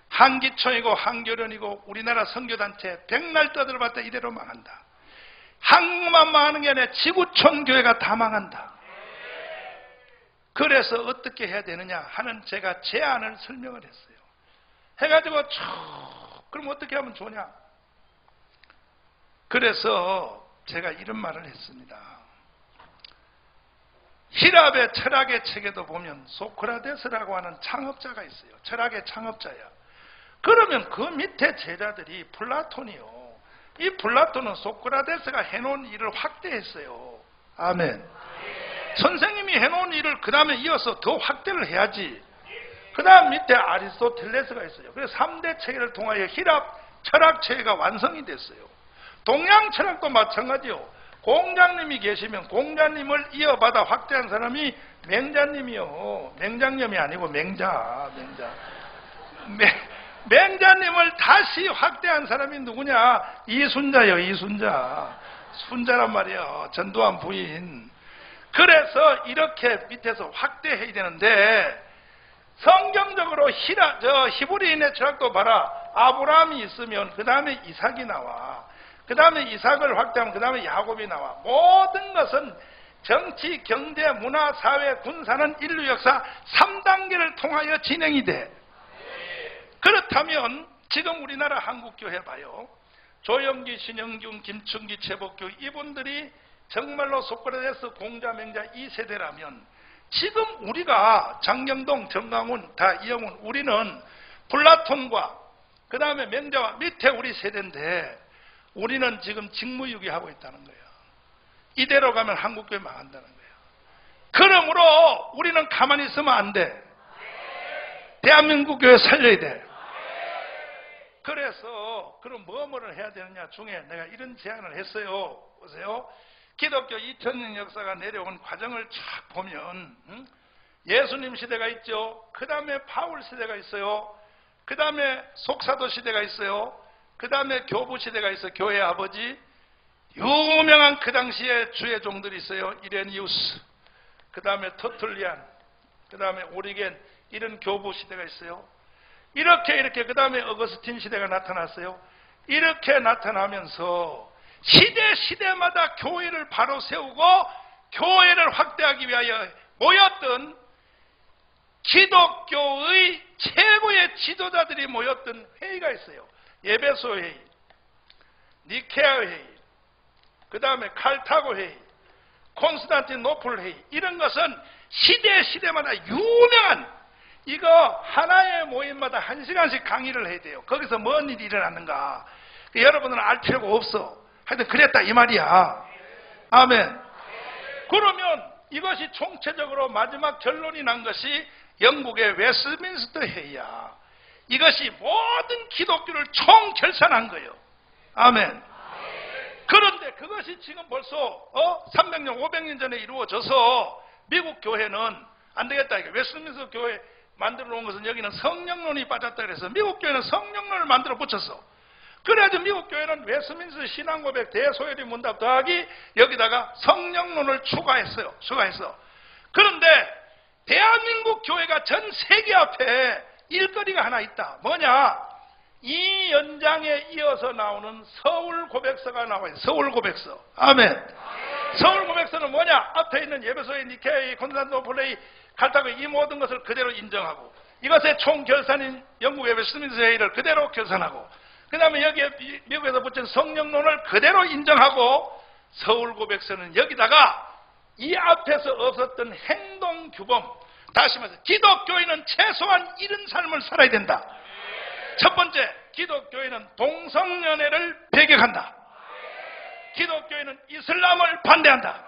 한기총이고 한교련이고 우리나라 선교단체 백날 떠들어봤다 이대로 망한다. 한국만 망하는 게 아니라 지구촌 교회가 다 망한다. 그래서 어떻게 해야 되느냐 하는 제가 제안을 설명을 했어요. 해가지고 그럼 어떻게 하면 좋냐. 그래서 제가 이런 말을 했습니다. 히랍의 철학의 책에도 보면 소크라테스라고 하는 창업자가 있어요. 철학의 창업자야. 그러면 그 밑에 제자들이 플라톤이요. 이 플라톤은 소크라테스가 해놓은 일을 확대했어요. 아멘. 선생님이 해놓은 일을 그 다음에 이어서 더 확대를 해야지. 그 다음 밑에 아리스토텔레스가 있어요. 그래서 3대 체계를 통하여 히랍 철학 체계가 완성이 됐어요. 동양 철학도 마찬가지요. 공자님이 계시면 공자님을 이어받아 확대한 사람이 맹자님이요. 맹장님이 아니고 맹자. 맹자님을 다시 확대한 사람이 누구냐? 이순자요. 이순자. 순자란 말이에요. 전두환 부인. 그래서 이렇게 밑에서 확대해야 되는데 성경적으로 히브리인의 철학도 봐라. 아브라함이 있으면 그 다음에 이삭이 나와. 그 다음에 이삭을 확대하면 그 다음에 야곱이 나와. 모든 것은 정치, 경제, 문화, 사회, 군사는 인류 역사 3단계를 통하여 진행이 돼. 그렇다면 지금 우리나라 한국교회 봐요. 조영기, 신영균, 김충기, 최복규 이분들이 정말로 소크라테스, 공자, 맹자 이 세대라면 지금 우리가 장경동, 정강훈, 다 이영훈 우리는 플라톤과 그 다음에 맹자와 밑에 우리 세대인데 우리는 지금 직무유기하고 있다는 거예요. 이대로 가면 한국교회 망한다는 거예요. 그러므로 우리는 가만히 있으면 안 돼. 대한민국 교회 살려야 돼. 그래서 그럼 뭐를 해야 되느냐 중에 내가 이런 제안을 했어요. 보세요. 기독교 2000년 역사가 내려온 과정을 쫙 보면 예수님 시대가 있죠. 그 다음에 바울 시대가 있어요. 그 다음에 속사도 시대가 있어요. 그 다음에 교부 시대가 있어요. 교회 아버지. 유명한 그 당시에 주의 종들이 있어요. 이레니우스. 그 다음에 터툴리안. 그 다음에 오리겐. 이런 교부 시대가 있어요. 이렇게 그 다음에 어거스틴 시대가 나타났어요. 이렇게 나타나면서 시대마다 교회를 바로 세우고 교회를 확대하기 위하여 모였던 기독교의 최고의 지도자들이 모였던 회의가 있어요. 에베소 회의, 니케아 회의, 그 다음에 칼타고 회의, 콘스탄티노플 회의. 이런 것은 시대마다 유명한 이거 하나의 모임마다 1시간씩 강의를 해야 돼요. 거기서 뭔 일이 일어났는가. 여러분들은 알 필요가 없어. 하여튼 그랬다 이 말이야. 아멘. 그러면 이것이 총체적으로 마지막 결론이 난 것이 영국의 웨스트민스터 회의야. 이것이 모든 기독교를 총결산한 거예요. 아멘. 그런데 그것이 지금 벌써 300년 500년 전에 이루어져서 미국 교회는 안 되겠다. 웨스트민스터 교회 만들어 놓은 것은 여기는 성령론이 빠졌다 그래서 미국 교회는 성령론을 만들어 붙였어. 그래야지 미국 교회는 웨스트민스터 신앙고백 대소요리 문답 더하기 여기다가 성령론을 추가했어. 그런데 대한민국 교회가 전 세계 앞에 일거리가 하나 있다. 뭐냐? 이 연장에 이어서 나오는 서울 고백서가 나와요. 서울 고백서. 아멘. 서울 고백서는 뭐냐? 앞에 있는 예배소의 니케이, 콘스탄티노플레이, 칼타고 이 모든 것을 그대로 인정하고 이것의 총결산인 영국의 웨스트민스터 회의를 그대로 결산하고 그 다음에 여기에 미국에서 붙인 성령론을 그대로 인정하고 서울 고백서는 여기다가 이 앞에서 없었던 행동규범, 다시 말해서 기독교인은 최소한 이런 삶을 살아야 된다. 첫 번째, 기독교인은 동성연애를 배격한다. 기독교인은 이슬람을 반대한다.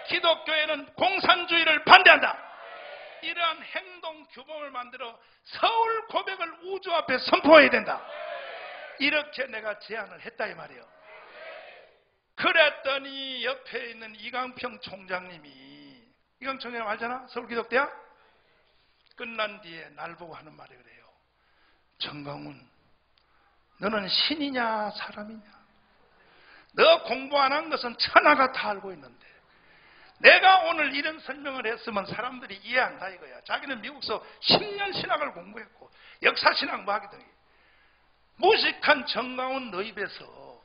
기독교인은 공산주의를 반대한다. 이러한 행동 규범을 만들어 서울 고백을 우주 앞에 선포해야 된다. 이렇게 내가 제안을 했다 이 말이에요. 그랬더니 옆에 있는 이강평 총장님이, 이강평 총장님 알잖아? 서울기독대학? 끝난 뒤에 날 보고 하는 말이 그래요. 정강훈, 너는 신이냐 사람이냐? 너 공부 안 한 것은 천하가 다 알고 있는데 내가 오늘 이런 설명을 했으면 사람들이 이해한다 이거야. 자기는 미국서 10년 신학을 공부했고 역사신학 뭐 하기도 해. 무식한 정강훈 너 입에서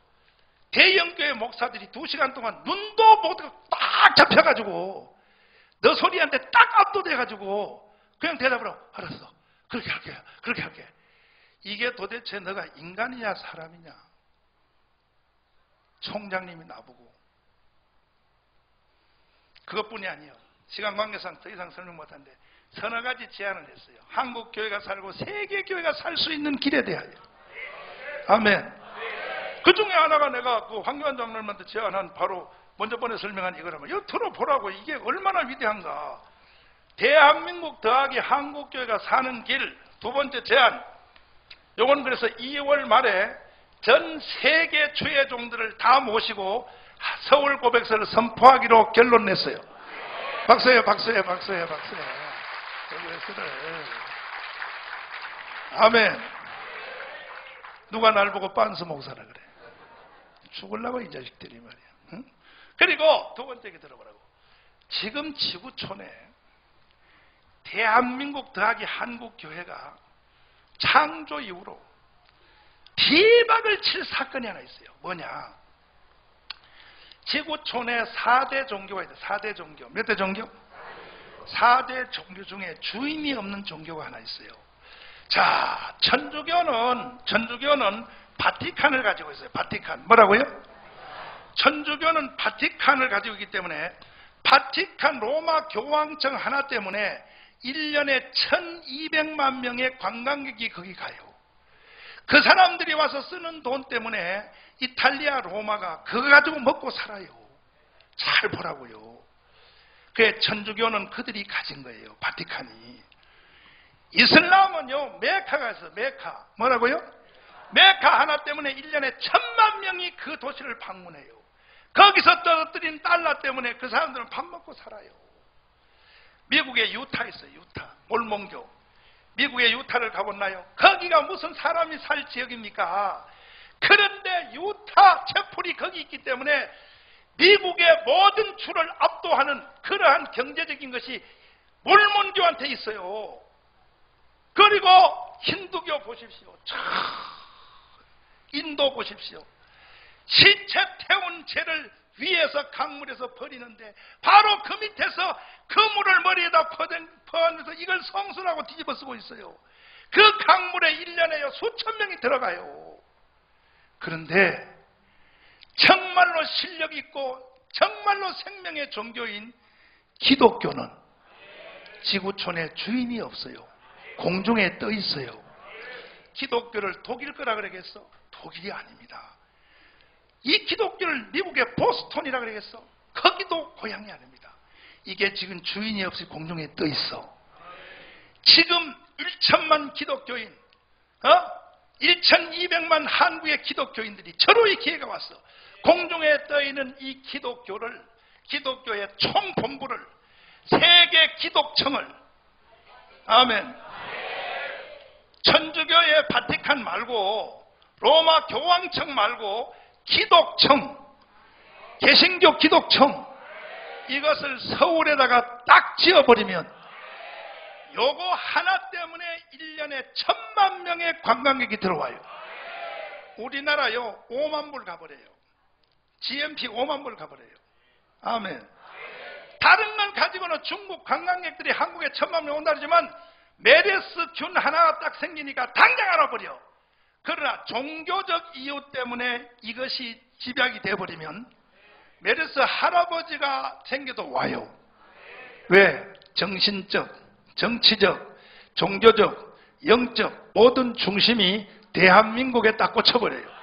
대형교회 목사들이 2시간 동안 눈도 못 뜨고 딱 잡혀가지고 너 소리한테 딱 압도돼가지고 그냥 대답을 하고 알았어. 그렇게 할게. 이게 도대체 너가 인간이냐 사람이냐? 총장님이 나보고 그것뿐이 아니에요. 시간 관계상 더 이상 설명 못하는데 서너 가지 제안을 했어요. 한국 교회가 살고 세계 교회가 살 수 있는 길에 대하여. 아멘. 그 중에 하나가 내가 그 황교안 장로님한테 제안한 바로 먼저 번에 설명한 이거라면 이거 들어보라고. 이게 얼마나 위대한가. 대한민국 더하기 한국 교회가 사는 길. 두 번째 제안. 요건 그래서 2월 말에 전 세계 주회종들을 다 모시고 서울 고백서를 선포하기로 결론 냈어요. 박수예요, 박수예요, 박수예요, 박수예요. 아멘. 누가 날 보고 빤스 목사라 그래. 죽으려고 이 자식들이 말이야. 응? 그리고 두 번째 게 들어보라고. 지금 지구촌에 대한민국 더하기 한국교회가 창조 이후로 비박을 칠 사건이 하나 있어요. 뭐냐? 지구촌에 4대 종교가 있다. 4대 종교. 몇 대 종교? 4대 종교 중에 주인이 없는 종교가 하나 있어요. 자, 천주교는 바티칸을 가지고 있어요. 바티칸. 뭐라고요? 천주교는 바티칸을 가지고 있기 때문에 바티칸 로마 교황청 하나 때문에 1년에 1200만 명의 관광객이 거기 가요. 그 사람들이 와서 쓰는 돈 때문에 이탈리아 로마가 그거 가지고 먹고 살아요. 잘 보라고요. 그래 천주교는 그들이 가진 거예요. 바티칸이. 이슬람은요 메카가 있어요. 메카. 뭐라고요? 메카 하나 때문에 1년에 1000만 명이 그 도시를 방문해요. 거기서 떨어뜨린 달러 때문에 그 사람들은 밥 먹고 살아요. 미국의 유타 있어요. 유타. 몰몬교. 미국의 유타를 가봤나요? 거기가 무슨 사람이 살 지역입니까? 그런데 유타 채플이 거기 있기 때문에 미국의 모든 주를 압도하는 그러한 경제적인 것이 몰몬교한테 있어요. 그리고 힌두교 보십시오. 인도 보십시오. 시체 태운 채를 위에서 강물에서 버리는데 바로 그 밑에서 그 물을 머리에다 퍼내서 이걸 성수라고 뒤집어 쓰고 있어요. 그 강물에 1년에 수천 명이 들어가요. 그런데 정말로 실력 있고 정말로 생명의 종교인 기독교는 지구촌에 주인이 없어요. 공중에 떠 있어요. 기독교를 독일 거라 그러겠어? 독일이 아닙니다. 이 기독교를 미국의 보스턴이라 그러겠어? 거기도 고향이 아닙니다. 이게 지금 주인이 없이 공중에 떠 있어. 지금 1천만 기독교인, 1200만 한국의 기독교인들이 저로의 기회가 왔어. 공중에 떠 있는 이 기독교를, 기독교의 총본부를, 세계 기독청을, 아멘. 천주교의 바티칸 말고, 로마 교황청 말고, 기독청, 개신교 기독청, 이것을 서울에다가 딱 지어버리면 요거 하나 때문에 1년에 1000만 명의 관광객이 들어와요. 우리나라요 5만 불 가버려요. GMP 5만 불 가버려요. 아멘. 다른 건 가지고는 중국 관광객들이 한국에 1000만 명 온다 그러지만 메르스 균 하나가 딱 생기니까 당장 알아버려. 그러나 종교적 이유 때문에 이것이 집약이 돼버리면 메르스 할아버지가 생겨도 와요. 왜? 정신적, 정치적, 종교적, 영적 모든 중심이 대한민국에 딱 꽂혀버려요.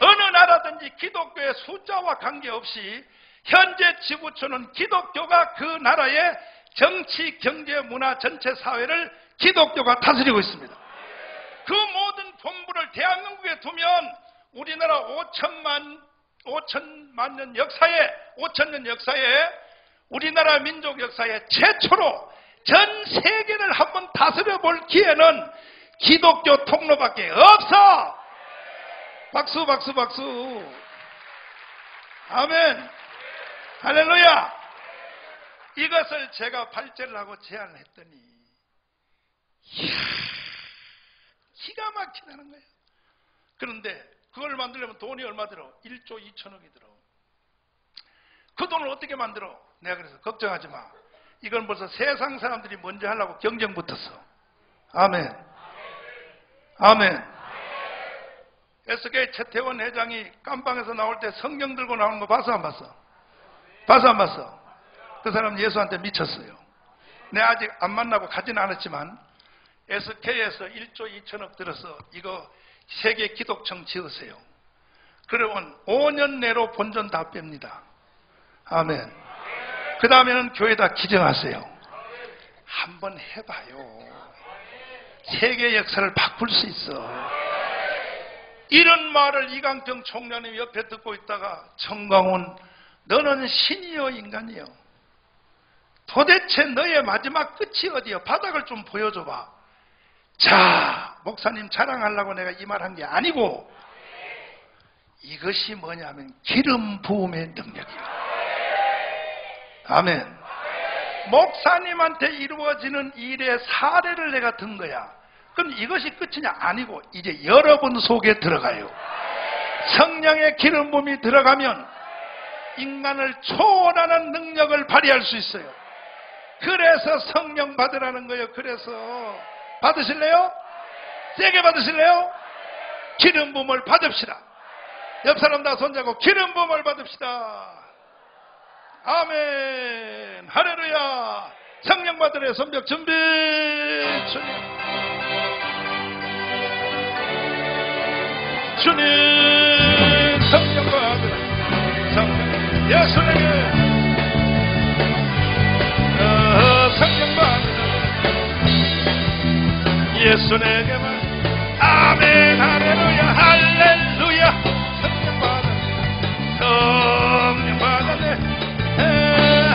어느 나라든지 기독교의 숫자와 관계없이 현재 지구촌은 기독교가 그 나라의 정치, 경제, 문화 전체 사회를 기독교가 다스리고 있습니다. 그 모든 본부를 대한민국에 두면 우리나라 5천만 년 역사에, 5천년 역사에, 우리나라 민족 역사에 최초로 전 세계를 한번 다스려 볼 기회는 기독교 통로밖에 없어. 박수, 박수, 박수. 아멘. 할렐루야. 이것을 제가 발제를 하고 제안을 했더니 이야, 기가 막히다는 거예요. 그런데 그걸 만들려면 돈이 얼마 들어? 1조 2천억이 들어. 그 돈을 어떻게 만들어? 내가 그래서 걱정하지 마. 이건 벌써 세상 사람들이 먼저 하려고 경쟁 붙었어. 아멘. 아멘. SK 최태원 회장이 깜방에서 나올 때 성경 들고 나오는 거 봤어 안 봤어? 봤어 안 봤어? 그 사람 예수한테 미쳤어요. 내가 아직 안 만나고 가지는 않았지만 SK에서 1조 2천억 들어서 이거 세계 기독청 지으세요. 그러면 5년 내로 본전 다 뺍니다. 아멘. 그 다음에는 교회다 기증하세요. 한번 해봐요. 세계 역사를 바꿀 수 있어. 이런 말을 이강평 총장님 옆에 듣고 있다가 정광훈, 너는 신이요 인간이요? 도대체 너의 마지막 끝이 어디요? 바닥을 좀 보여줘봐. 자, 목사님 자랑하려고 내가 이 말 한 게 아니고 이것이 뭐냐면 기름 부음의 능력이야. 아멘. 목사님한테 이루어지는 일의 사례를 내가 든 거야. 그럼 이것이 끝이냐? 아니고 이제 여러분 속에 들어가요. 성령의 기름 부음이 들어가면 인간을 초월하는 능력을 발휘할 수 있어요. 그래서 성령 받으라는 거예요. 그래서 받으실래요? 세게 받으실래요? 기름 부음을 받읍시다. 옆 사람 다 손잡고 기름 부음을 받읍시다. 아멘. 할렐루야. 성령 받으래. 손뼉 준비. 주님 성령 받으래. 성령 예수님의 성령 받으래. 예수님에게만 아멘. 할렐루야. 할렐루야. 성령 받으래. 성령 받으래.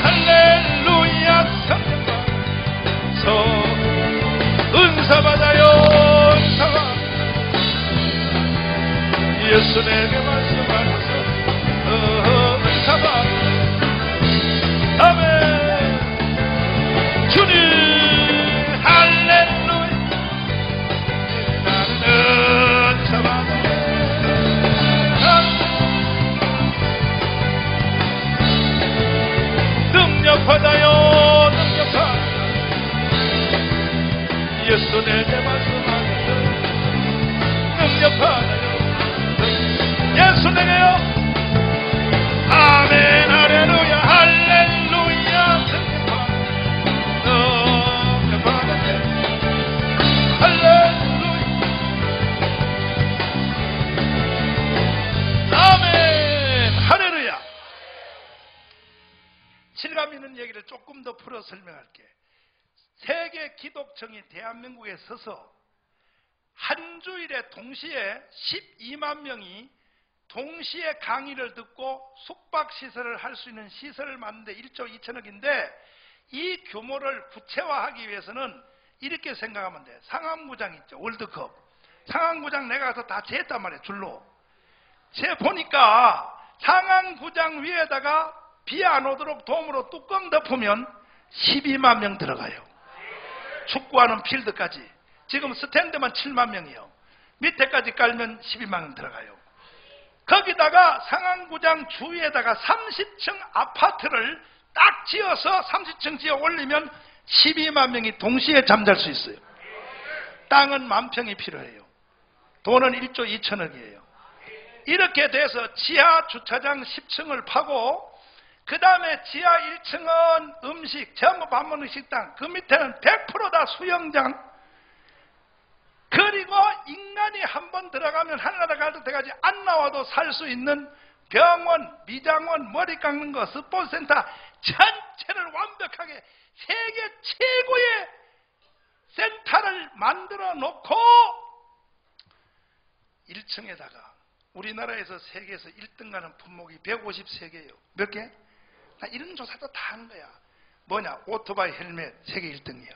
할렐루야. 성령 받으래. 은사 받아요. 은사 받아요. 예수님에게 말씀하셔서 은사 받아요. 아멘. 주님 할렐루야. 나는 은사 받아요. 능력 받아요. 능력 받아요. 예수님에게 말씀하셔서 능력 받아요. 예수님이요. 아멘. 할렐루야. 할렐루야. 능력 받아요. 할렐루야. 아멘. 할렐루야. 실감 있는 얘기를 조금 더 풀어 설명할게. 세계 기독청이 대한민국에 서서 한 주일에 동시에 12만 명이 동시에 강의를 듣고 숙박시설을 할 수 있는 시설을 만드는데 1조 2천억인데 이 규모를 구체화하기 위해서는 이렇게 생각하면 돼. 상암구장 있죠. 월드컵. 상암구장 내가 가서 다 재했단 말이에요. 줄로. 재보니까 상암구장 위에다가 비 안 오도록 돔으로 뚜껑 덮으면 12만 명 들어가요. 축구하는 필드까지. 지금 스탠드만 7만 명이요. 밑에까지 깔면 12만 명 들어가요. 거기다가 상암구장 주위에다가 30층 아파트를 딱 지어서 30층 지어 올리면 12만 명이 동시에 잠잘 수 있어요. 땅은 10,000평이 필요해요. 돈은 1조 2천억이에요. 이렇게 돼서 지하 주차장 10층을 파고 그 다음에 지하 1층은 음식, 전부 밥 먹는 식당, 그 밑에는 100% 다 수영장. 그리고 인간이 한번 들어가면 하늘나라 갈 때까지 안 나와도 살 수 있는 병원, 미장원, 머리 깎는 거, 스포츠센터 전체를 완벽하게 세계 최고의 센터를 만들어 놓고 1층에다가 우리나라에서 세계에서 1등 가는 품목이 153개예요. 몇 개? 나 이런 조사도 다 하는 거야. 뭐냐? 오토바이 헬멧 세계 1등이야.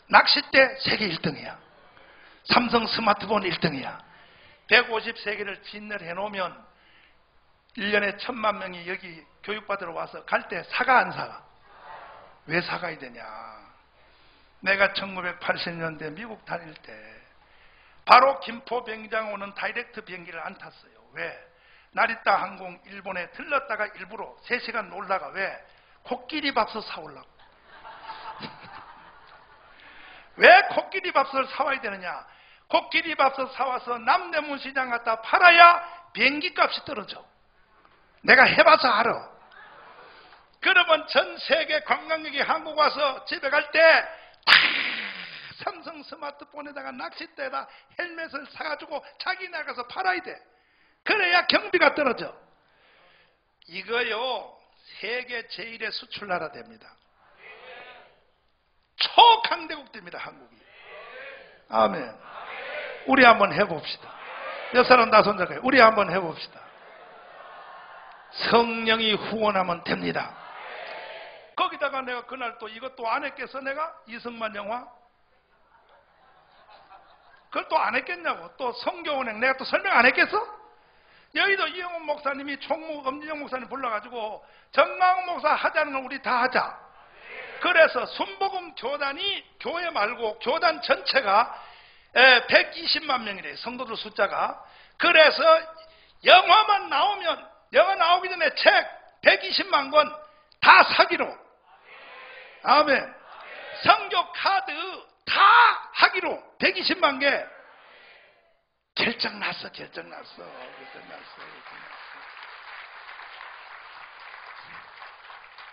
낚싯대 세계 1등이야. 삼성 스마트폰 1등이야. 153개를 진열 해놓으면 1년에 1,000만 명이 여기 교육받으러 와서 갈 때 사가 안 사가? 왜 사가야 되냐? 내가 1980년대 미국 다닐 때 바로 김포 비행장 오는 다이렉트 비행기를 안 탔어요. 왜? 나리타 항공 일본에 들렀다가 일부러 3시간 놀다가 왜? 코끼리 밥솥 사오려고. 왜 코끼리 밥솥을 사와야 되느냐? 코끼리 밥솥 사와서 남대문 시장 갖다 팔아야 비행기 값이 떨어져. 내가 해봐서 알아. 그러면 전 세계 관광객이 한국 와서 집에 갈 때 삼성 스마트폰에다가 낚싯대에다 헬멧을 사가지고 자기 나가서 팔아야 돼. 그래야 경비가 떨어져. 이거요, 세계 제1의 수출 나라 됩니다. 초강대국 됩니다, 한국이. 아멘. 우리 한번 해봅시다. 몇 사람 나 손잡아요. 우리 한번 해봅시다. 성령이 후원하면 됩니다. 거기다가 내가 그날 또 이것도 안 했겠어, 내가? 이승만 영화? 그걸 또 안 했겠냐고. 또 성교운행 내가 또 설명 안 했겠어? 여의도 이영훈 목사님이 총무 엄진영 목사님 불러가지고 정강훈 목사 하자는 건 우리 다 하자. 그래서 순복음 교단이 교회 말고 교단 전체가 120만 명이래요. 성도들 숫자가. 그래서 영화만 나오면 영화 나오기 전에 책 120만 권 다 사기로. 아멘. 성교 카드 다 하기로 120만 개. 결정 났어.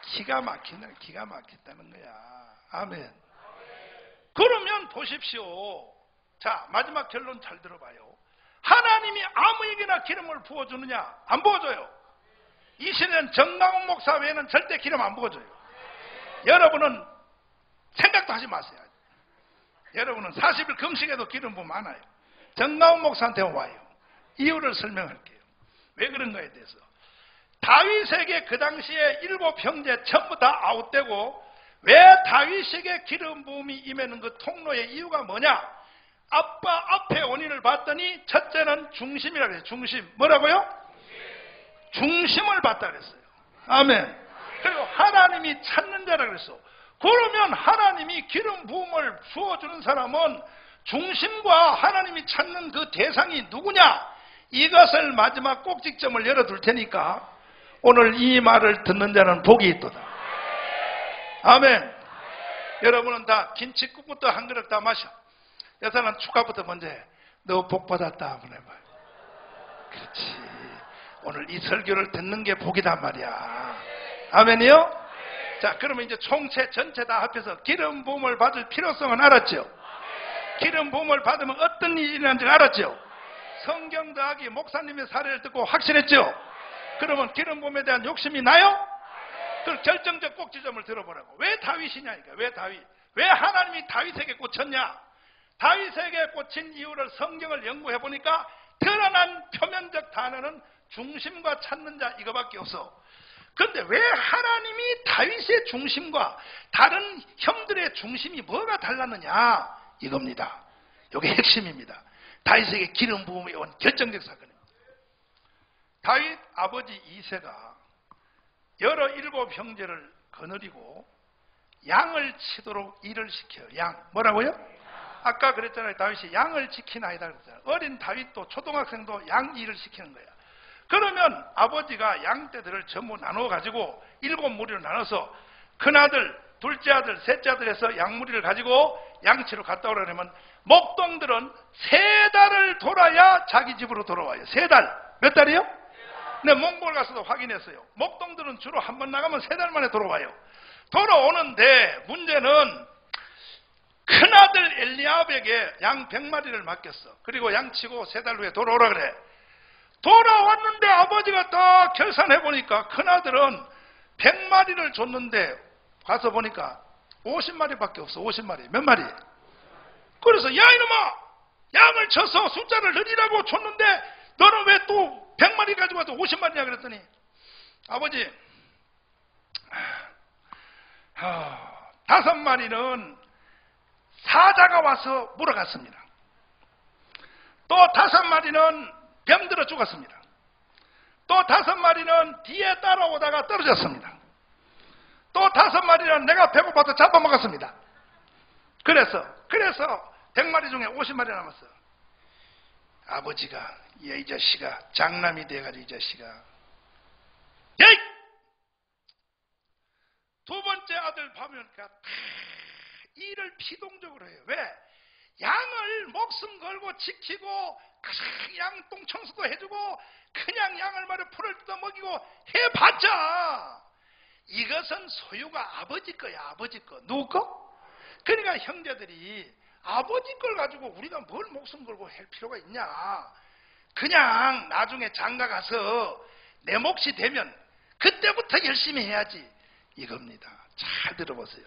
기가 막힌다는 거야. 아멘. 그러면 보십시오. 자, 마지막 결론 잘 들어봐요. 하나님이 아무에게나 기름을 부어주느냐? 안 부어줘요. 이 시대는 정강훈 목사 외에는 절대 기름 안 부어줘요. 여러분은 생각도 하지 마세요. 여러분은 40일 금식에도 기름 부으면 안 와요. 정강훈 목사한테 와요. 이유를 설명할게요. 왜 그런가에 대해서. 다윗에게 그 당시에 7 형제 전부 다 아웃되고, 왜 다윗에게 기름 부음이 임하는 그 통로의 이유가 뭐냐? 아빠 앞에 원인을 봤더니 첫째는 중심이라고 해요. 중심. 뭐라고요? 중심을 봤다 그랬어요. 아멘. 그리고 하나님이 찾는 자라 그랬어. 그러면 하나님이 기름 부음을 주어주는 사람은 중심과 하나님이 찾는 그 대상이 누구냐? 이것을 마지막 꼭지점을 열어둘 테니까 오늘 이 말을 듣는 자는 복이 있도다. 아멘. 여러분은 다 김치국부터 한 그릇 다 마셔. 여사는 축하부터 먼저 해. 너 복 받았다 한번 해봐요. 그렇지. 오늘 이 설교를 듣는 게 복이단 말이야. 아멘이요? 자, 그러면 이제 총체 전체 다 합해서 기름 부음을 받을 필요성은 알았죠? 기름 부음을 받으면 어떤 일이 일어나는지 알았죠? 성경 더하기 목사님의 사례를 듣고 확신했죠? 그러면 기름 부음에 대한 욕심이 나요? 그 결정적 꼭지점을 들어보라고. 왜 다윗이냐니까. 왜 다윗? 왜 하나님이 다윗에게 꽂혔냐? 다윗에게 꽂힌 이유를 성경을 연구해 보니까 드러난 표면적 단어는 중심과 찾는 자 이거밖에 없어. 그런데 왜 하나님이 다윗의 중심과 다른 형들의 중심이 뭐가 달랐느냐? 이겁니다. 이게 핵심입니다. 다윗에게 기름 부음이 온 결정적 사건입니다. 다윗 아버지 이새가 여러 7 형제를 거느리고 양을 치도록 일을 시켜요. 양. 뭐라고요? 아까 그랬잖아요. 다윗이 양을 지키나이다 그랬잖아요. 어린 다윗도 초등학생도 양 일을 시키는 거야. 그러면 아버지가 양떼들을 전부 나눠 가지고 7 무리로 나눠서 큰아들, 둘째 아들, 셋째 아들 해서 양무리를 가지고 양치로 갔다 오려면 목동들은 3달을 돌아야 자기 집으로 돌아와요. 3달. 몇 달이요? 네, 몽골 가서도 확인했어요. 목동들은 주로 한 번 나가면 3달 만에 돌아와요. 돌아오는데 문제는 큰아들 엘리압에게 양 100마리를 맡겼어. 그리고 양치고 3달 후에 돌아오라 그래. 돌아왔는데 아버지가 딱 결산해보니까 큰아들은 100마리를 줬는데 가서 보니까 50마리밖에 없어. 50마리. 몇 마리? 그래서 야 이놈아! 양을 쳐서 숫자를 늘리라고 줬는데 너는 왜 또 100마리 가지고 와서 50마리냐 그랬더니 아버지 5마리는 사자가 와서 물어갔습니다. 또 5마리는 병들어 죽었습니다. 또 5마리는 뒤에 따라오다가 떨어졌습니다. 또 5마리는 내가 배고파서 잡아먹었습니다. 그래서 100마리 중에 50마리 남았어. 아버지가 이 자식아 장남이 돼가지고 이 자식아 예이! 두 번째 아들 보니까 일을 피동적으로 해요. 왜? 양을 목숨 걸고 지키고 양똥 청소도 해주고 그냥 양을 말에 풀을 뜯어 먹이고 해봤자 이것은 소유가 아버지 거야, 아버지 거. 누구 거? 그러니까 형제들이 아버지 걸 가지고 우리가 뭘 목숨 걸고 할 필요가 있냐. 그냥 나중에 장가 가서 내 몫이 되면 그때부터 열심히 해야지. 이겁니다. 잘 들어보세요.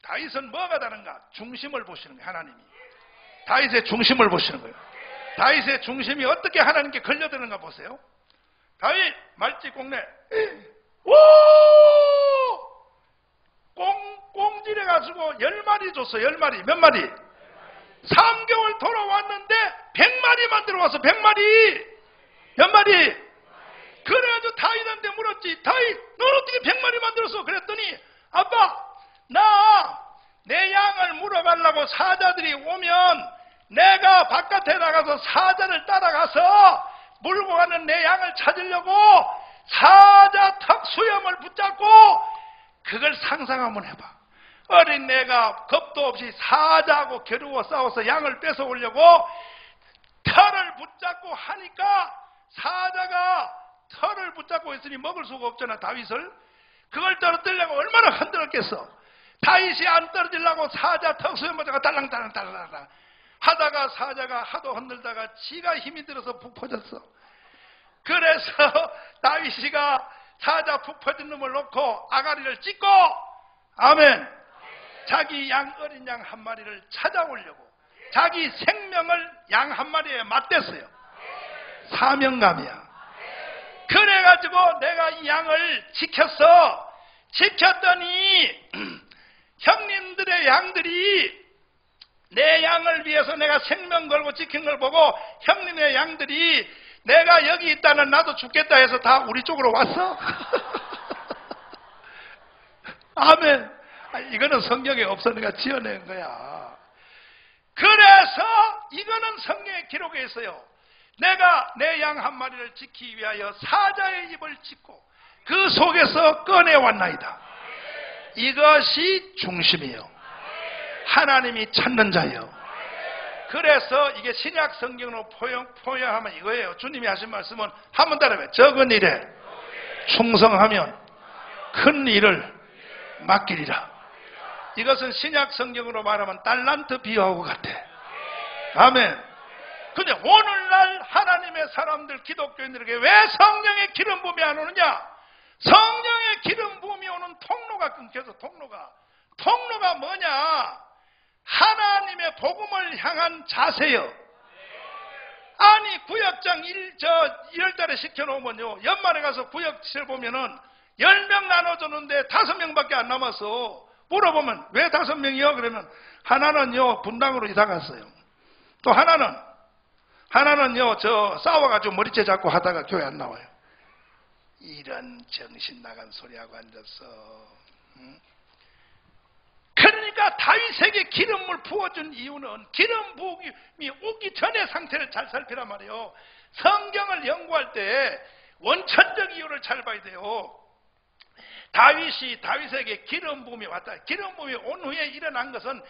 다윗은 뭐가 다른가? 중심을 보시는 거예요, 하나님이. 다윗의 중심을 보시는 거예요. 다윗의 중심이 어떻게 하나님께 걸려드는가 보세요. 다윗 말찌꽁네 오! 꽁질해가지고 10마리 줬어. 10마리. 몇 마리? 3개월 돌아왔는데 100마리만 들어와서 100마리. 몇 마리? 그래가지고 다윗한테 물었지. 다윗 넌 어떻게 100마리만 들었어? 그랬더니 아빠 나 내 양을 물어가려고 사자들이 오면 내가 바깥에 나가서 사자를 따라가서 물고 가는 내 양을 찾으려고 사자 턱 수염을 붙잡고, 그걸 상상 한번 해봐. 어린 내가 겁도 없이 사자하고 겨루어 싸워서 양을 뺏어오려고 털을 붙잡고 하니까 사자가 털을 붙잡고 있으니 먹을 수가 없잖아, 다윗을. 그걸 떨어뜨리려고 얼마나 흔들었겠어. 다윗이 안 떨어지려고 사자 턱 수염 붙잡고 달랑달랑 하다가 사자가 하도 흔들다가 지가 힘이 들어서 푹 퍼졌어. 그래서 다윗이가 사자 푹 퍼진 놈을 놓고 아가리를 찢고, 아멘, 자기 양 어린 양 한 마리를 찾아오려고 자기 생명을 양 한 마리에 맞댔어요. 사명감이야. 그래가지고 내가 이 양을 지켰더니 형님들의 양들이 내 양을 위해서 내가 생명 걸고 지킨 걸 보고 형님의 양들이 내가 여기 있다는 나도 죽겠다 해서 다 우리 쪽으로 왔어. 아멘. 이거는 성경에 없어. 내가 지어낸 거야. 그래서 이거는 성경에 기록해 있어요. 내가 내 양 한 마리를 지키기 위하여 사자의 입을 찢고 그 속에서 꺼내왔나이다. 이것이 중심이에요. 하나님이 찾는 자예요. 그래서 이게 신약 성경으로 포용하면 이거예요. 주님이 하신 말씀은 한번 따라해요. 적은 일에 충성하면 큰 일을 맡기리라. 이것은 신약 성경으로 말하면 달란트 비유하고 같아. 아멘. 근데 오늘날 하나님의 사람들, 기독교인들에게 왜 성령의 기름 부음이 안 오느냐? 성령의 기름 부음이 오는 통로가 끊겨서 통로가 뭐냐? 하나님의 복음을 향한 자세요. 아니 구역장 1월달에 시켜놓으면요, 연말에 가서 구역실 보면은 10명 나눠줬는데 5명밖에 안 남았어. 물어보면 왜 5명이요? 그러면 하나는요 분당으로 이사 갔어요. 또 하나는요 저 싸워가지고 머리채 잡고 하다가 교회 안 나와요. 이런 정신 나간 소리하고 앉았어. 그러니까 다윗에게 기름을 부어준 이유는 기름 부음이 오기 전의 상태를 잘 살피란 말이에요. 성경을 연구할 때 원천적 이유를 잘 봐야 돼요. 다윗에게 기름 부음이 왔다. 기름 부음이 온 후에 일어난 것은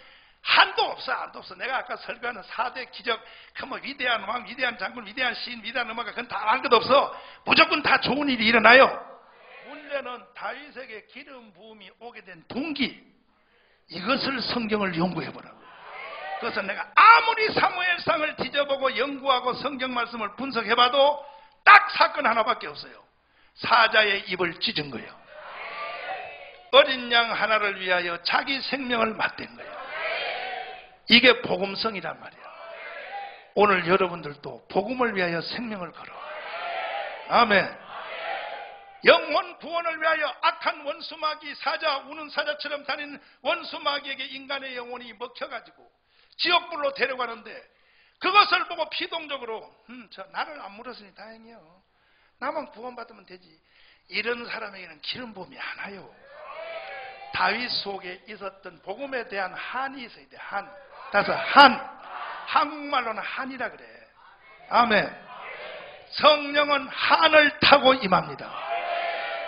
한도 없어. 내가 아까 설교하는 4대 기적, 그 뭐 위대한 왕, 위대한 장군, 위대한 시인, 위대한 음악가, 그건 다 한 것 없어. 무조건 다 좋은 일이 일어나요. 문제는 다윗에게 기름 부음이 오게 된 동기, 이것을 성경을 연구해보라고. 그래서 내가 아무리 사무엘상을 뒤져보고 연구하고 성경 말씀을 분석해봐도 딱 사건 하나밖에 없어요. 사자의 입을 찢은 거예요. 어린 양 하나를 위하여 자기 생명을 맞댄 거예요. 이게 복음성이란 말이에요. 오늘 여러분들도 복음을 위하여 생명을 걸어. 아멘. 영혼 구원을 위하여 악한 원수마귀, 사자, 우는 사자처럼 다니는 원수마귀에게 인간의 영혼이 먹혀가지고 지옥불로 데려가는데, 그것을 보고 피동적으로 나를 안 물었으니 다행이요, 나만 구원받으면 되지, 이런 사람에게는 기름 부음이 안 와요. 다윗 속에 있었던 복음에 대한 한이 있어야 돼. 따라서 한국말로는 한이라 그래. 아멘. 성령은 한을 타고 임합니다.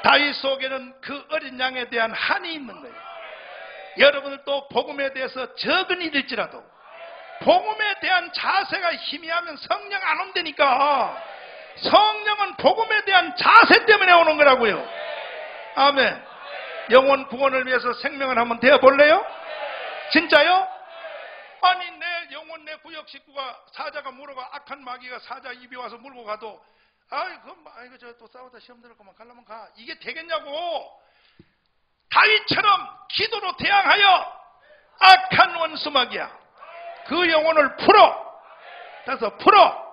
다윗 속에는 그 어린 양에 대한 한이 있는 거예요. 여러분들도 복음에 대해서 적은 일일지라도 복음에 대한 자세가 희미하면 성령 안 온다니까. 성령은 복음에 대한 자세 때문에 오는 거라고요. 아멘. 영혼 구원을 위해서 생명을 한번 되어볼래요? 진짜요? 아니 내 영혼 내 구역 식구가 사자가 물어가 악한 마귀가 사자 입에 와서 물고 가도 아이고 저 또 싸우다 시험 들을 거만 가려면 가. 이게 되겠냐고. 다윗처럼 기도로 대항하여 악한 원수 마귀야 그 영혼을 풀어. 그래서 풀어.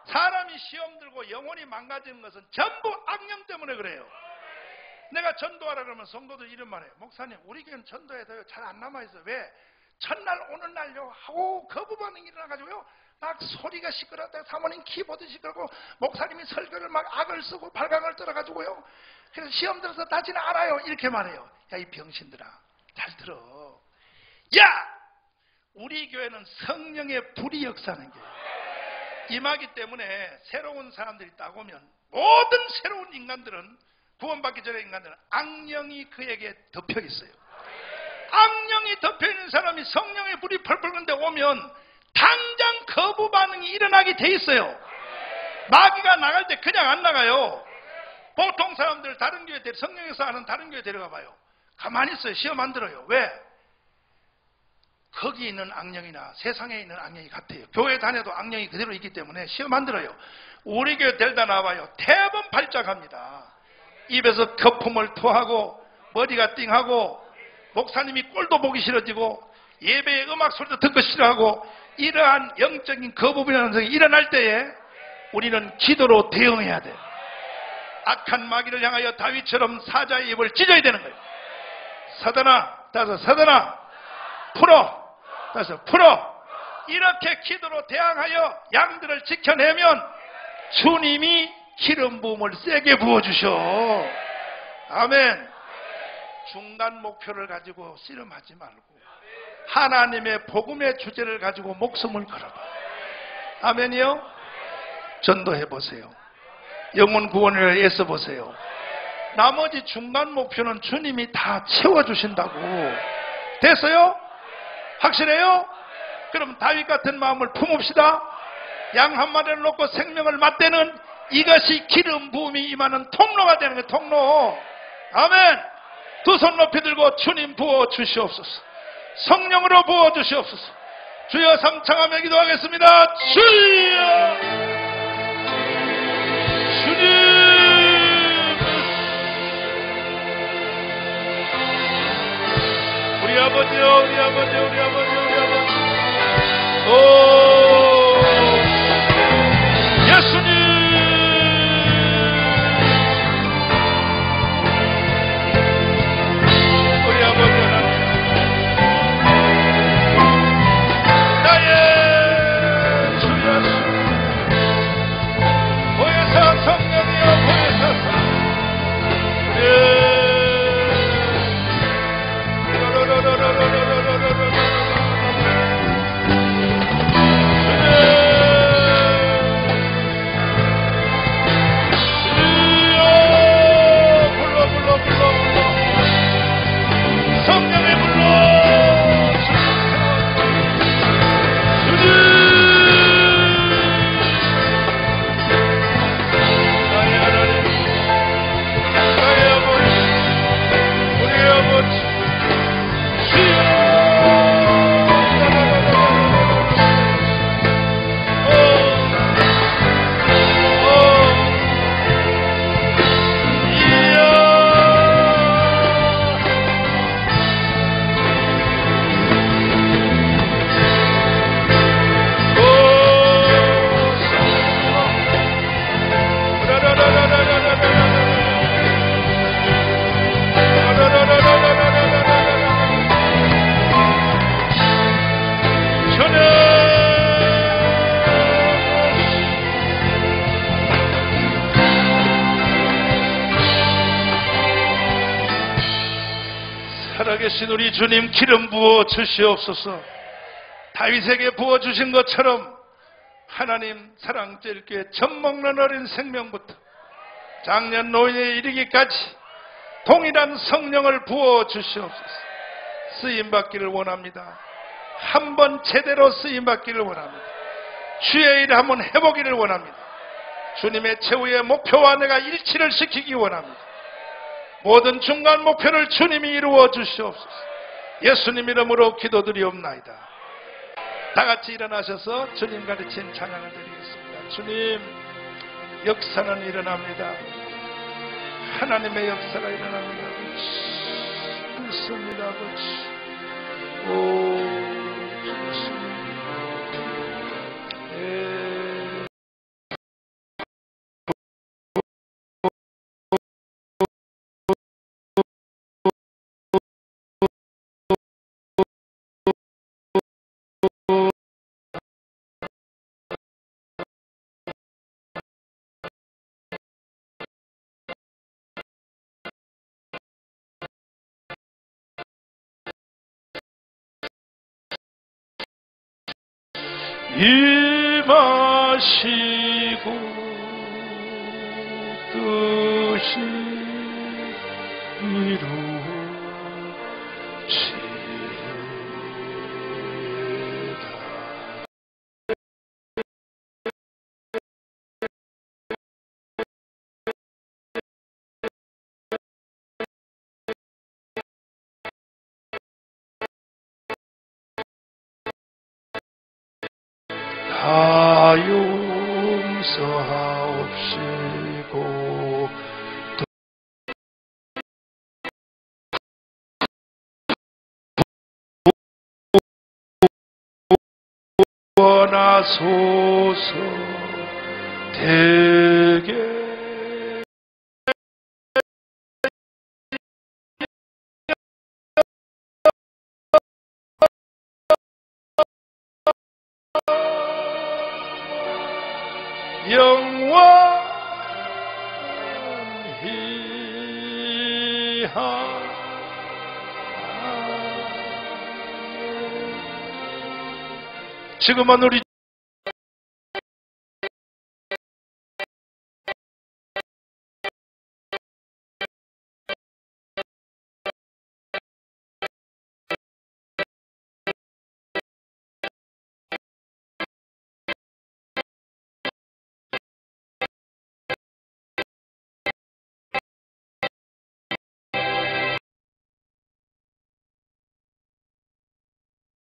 사람이 시험 들고 영혼이 망가지는 것은 전부 악령 때문에 그래요. 내가 전도하라 그러면 성도들 이런 말 해요. 목사님 우리 교회는 전도해도요 잘 안 남아있어요. 왜? 첫날 오는 날요 하고 거부 반응이 일어나가지고요 막 소리가 시끄럽다. 사모님 키보드 시끄럽고 목사님이 설교를 막 악을 쓰고 발광을 떨어가지고요 그래서 시험 들어서 다지는 알아요. 이렇게 말해요. 야 이 병신들아 잘 들어. 야 우리 교회는 성령의 불이 역사하는 교회 임하기 때문에 새로운 사람들이 딱 오면 모든 새로운 인간들은 구원받기 전에 인간들은 악령이 그에게 덮여 있어요. 악령이 덮여 있는 사람이 성령의 불이 펄펄 끓는데 오면 당장 거부 반응이 일어나게 돼 있어요. 마귀가 나갈 때 그냥 안 나가요. 보통 사람들 다른 교회 성령에서 하는 다른 교회 데려가 봐요. 가만히 있어요. 시험 안 들어요. 왜? 거기 있는 악령이나 세상에 있는 악령이 같아요. 교회 다녀도 악령이 그대로 있기 때문에 시험 안 들어요. 우리 교회 데려다 나와봐요. 대번 발작합니다. 입에서 거품을 토하고 머리가 띵하고 목사님이 꼴도 보기 싫어지고 예배의 음악 소리도 듣기 싫어하고 이러한 영적인 거부변화가 일어날 때에 우리는 기도로 대응해야 돼요. 악한 마귀를 향하여 다윗처럼 사자의 입을 찢어야 되는 거예요. 사단아, 따서 사단아 풀어. 따서 풀어. 이렇게 기도로 대항하여 양들을 지켜내면 주님이 기름 부음을 세게 부어주셔. 아멘. 중간 목표를 가지고 씨름하지 말고 하나님의 복음의 주제를 가지고 목숨을 걸어봐. 아멘이요? 전도해보세요. 영혼 구원을 애써보세요. 나머지 중간 목표는 주님이 다 채워주신다고. 됐어요? 확실해요? 그럼 다윗 같은 마음을 품읍시다. 양 한 마리를 놓고 생명을 맞대는 이것이 기름 부음이 임하는 통로가 되는 거예요. 통로. 아멘. 두 손 높이 들고 주님 부어 주시옵소서. 성령으로 부어 주시옵소서. 주여 삼창하며 기도하겠습니다. 주여 주님 우리 아버지요 우리 아버지요 우리 아버지요 우리 아버지 오 예수님 우리 아버지 하나님 나의 주 예수 보혜사 성령이여 보혜사 살아계신 우리 주님 기름 부어 주시옵소서. 다윗에게 부어 주신 것처럼 하나님 사랑제일교회 젖먹는 어린 생명부터 장년 노인에 이르기까지 동일한 성령을 부어 주시옵소서. 쓰임받기를 원합니다. 한번 제대로 쓰임받기를 원합니다. 주의 일 한번 해보기를 원합니다. 주님의 최후의 목표와 내가 일치를 시키기 원합니다. 모든 중간 목표를 주님이 이루어 주시옵소서. 예수님 이름으로 기도드리옵나이다. 다 같이 일어나셔서 주님 가르친 찬양을 드리겠습니다. 주님, 역사는 일어납니다. 하나님의 역사가 일어납니다. 아버지, 그렇습니다. 아버지. 오, 그렇습니다. 임하시고 뜻이 이루어지다. 다 용서하옵시고 원하소서. 대개 영원히 지금은 우리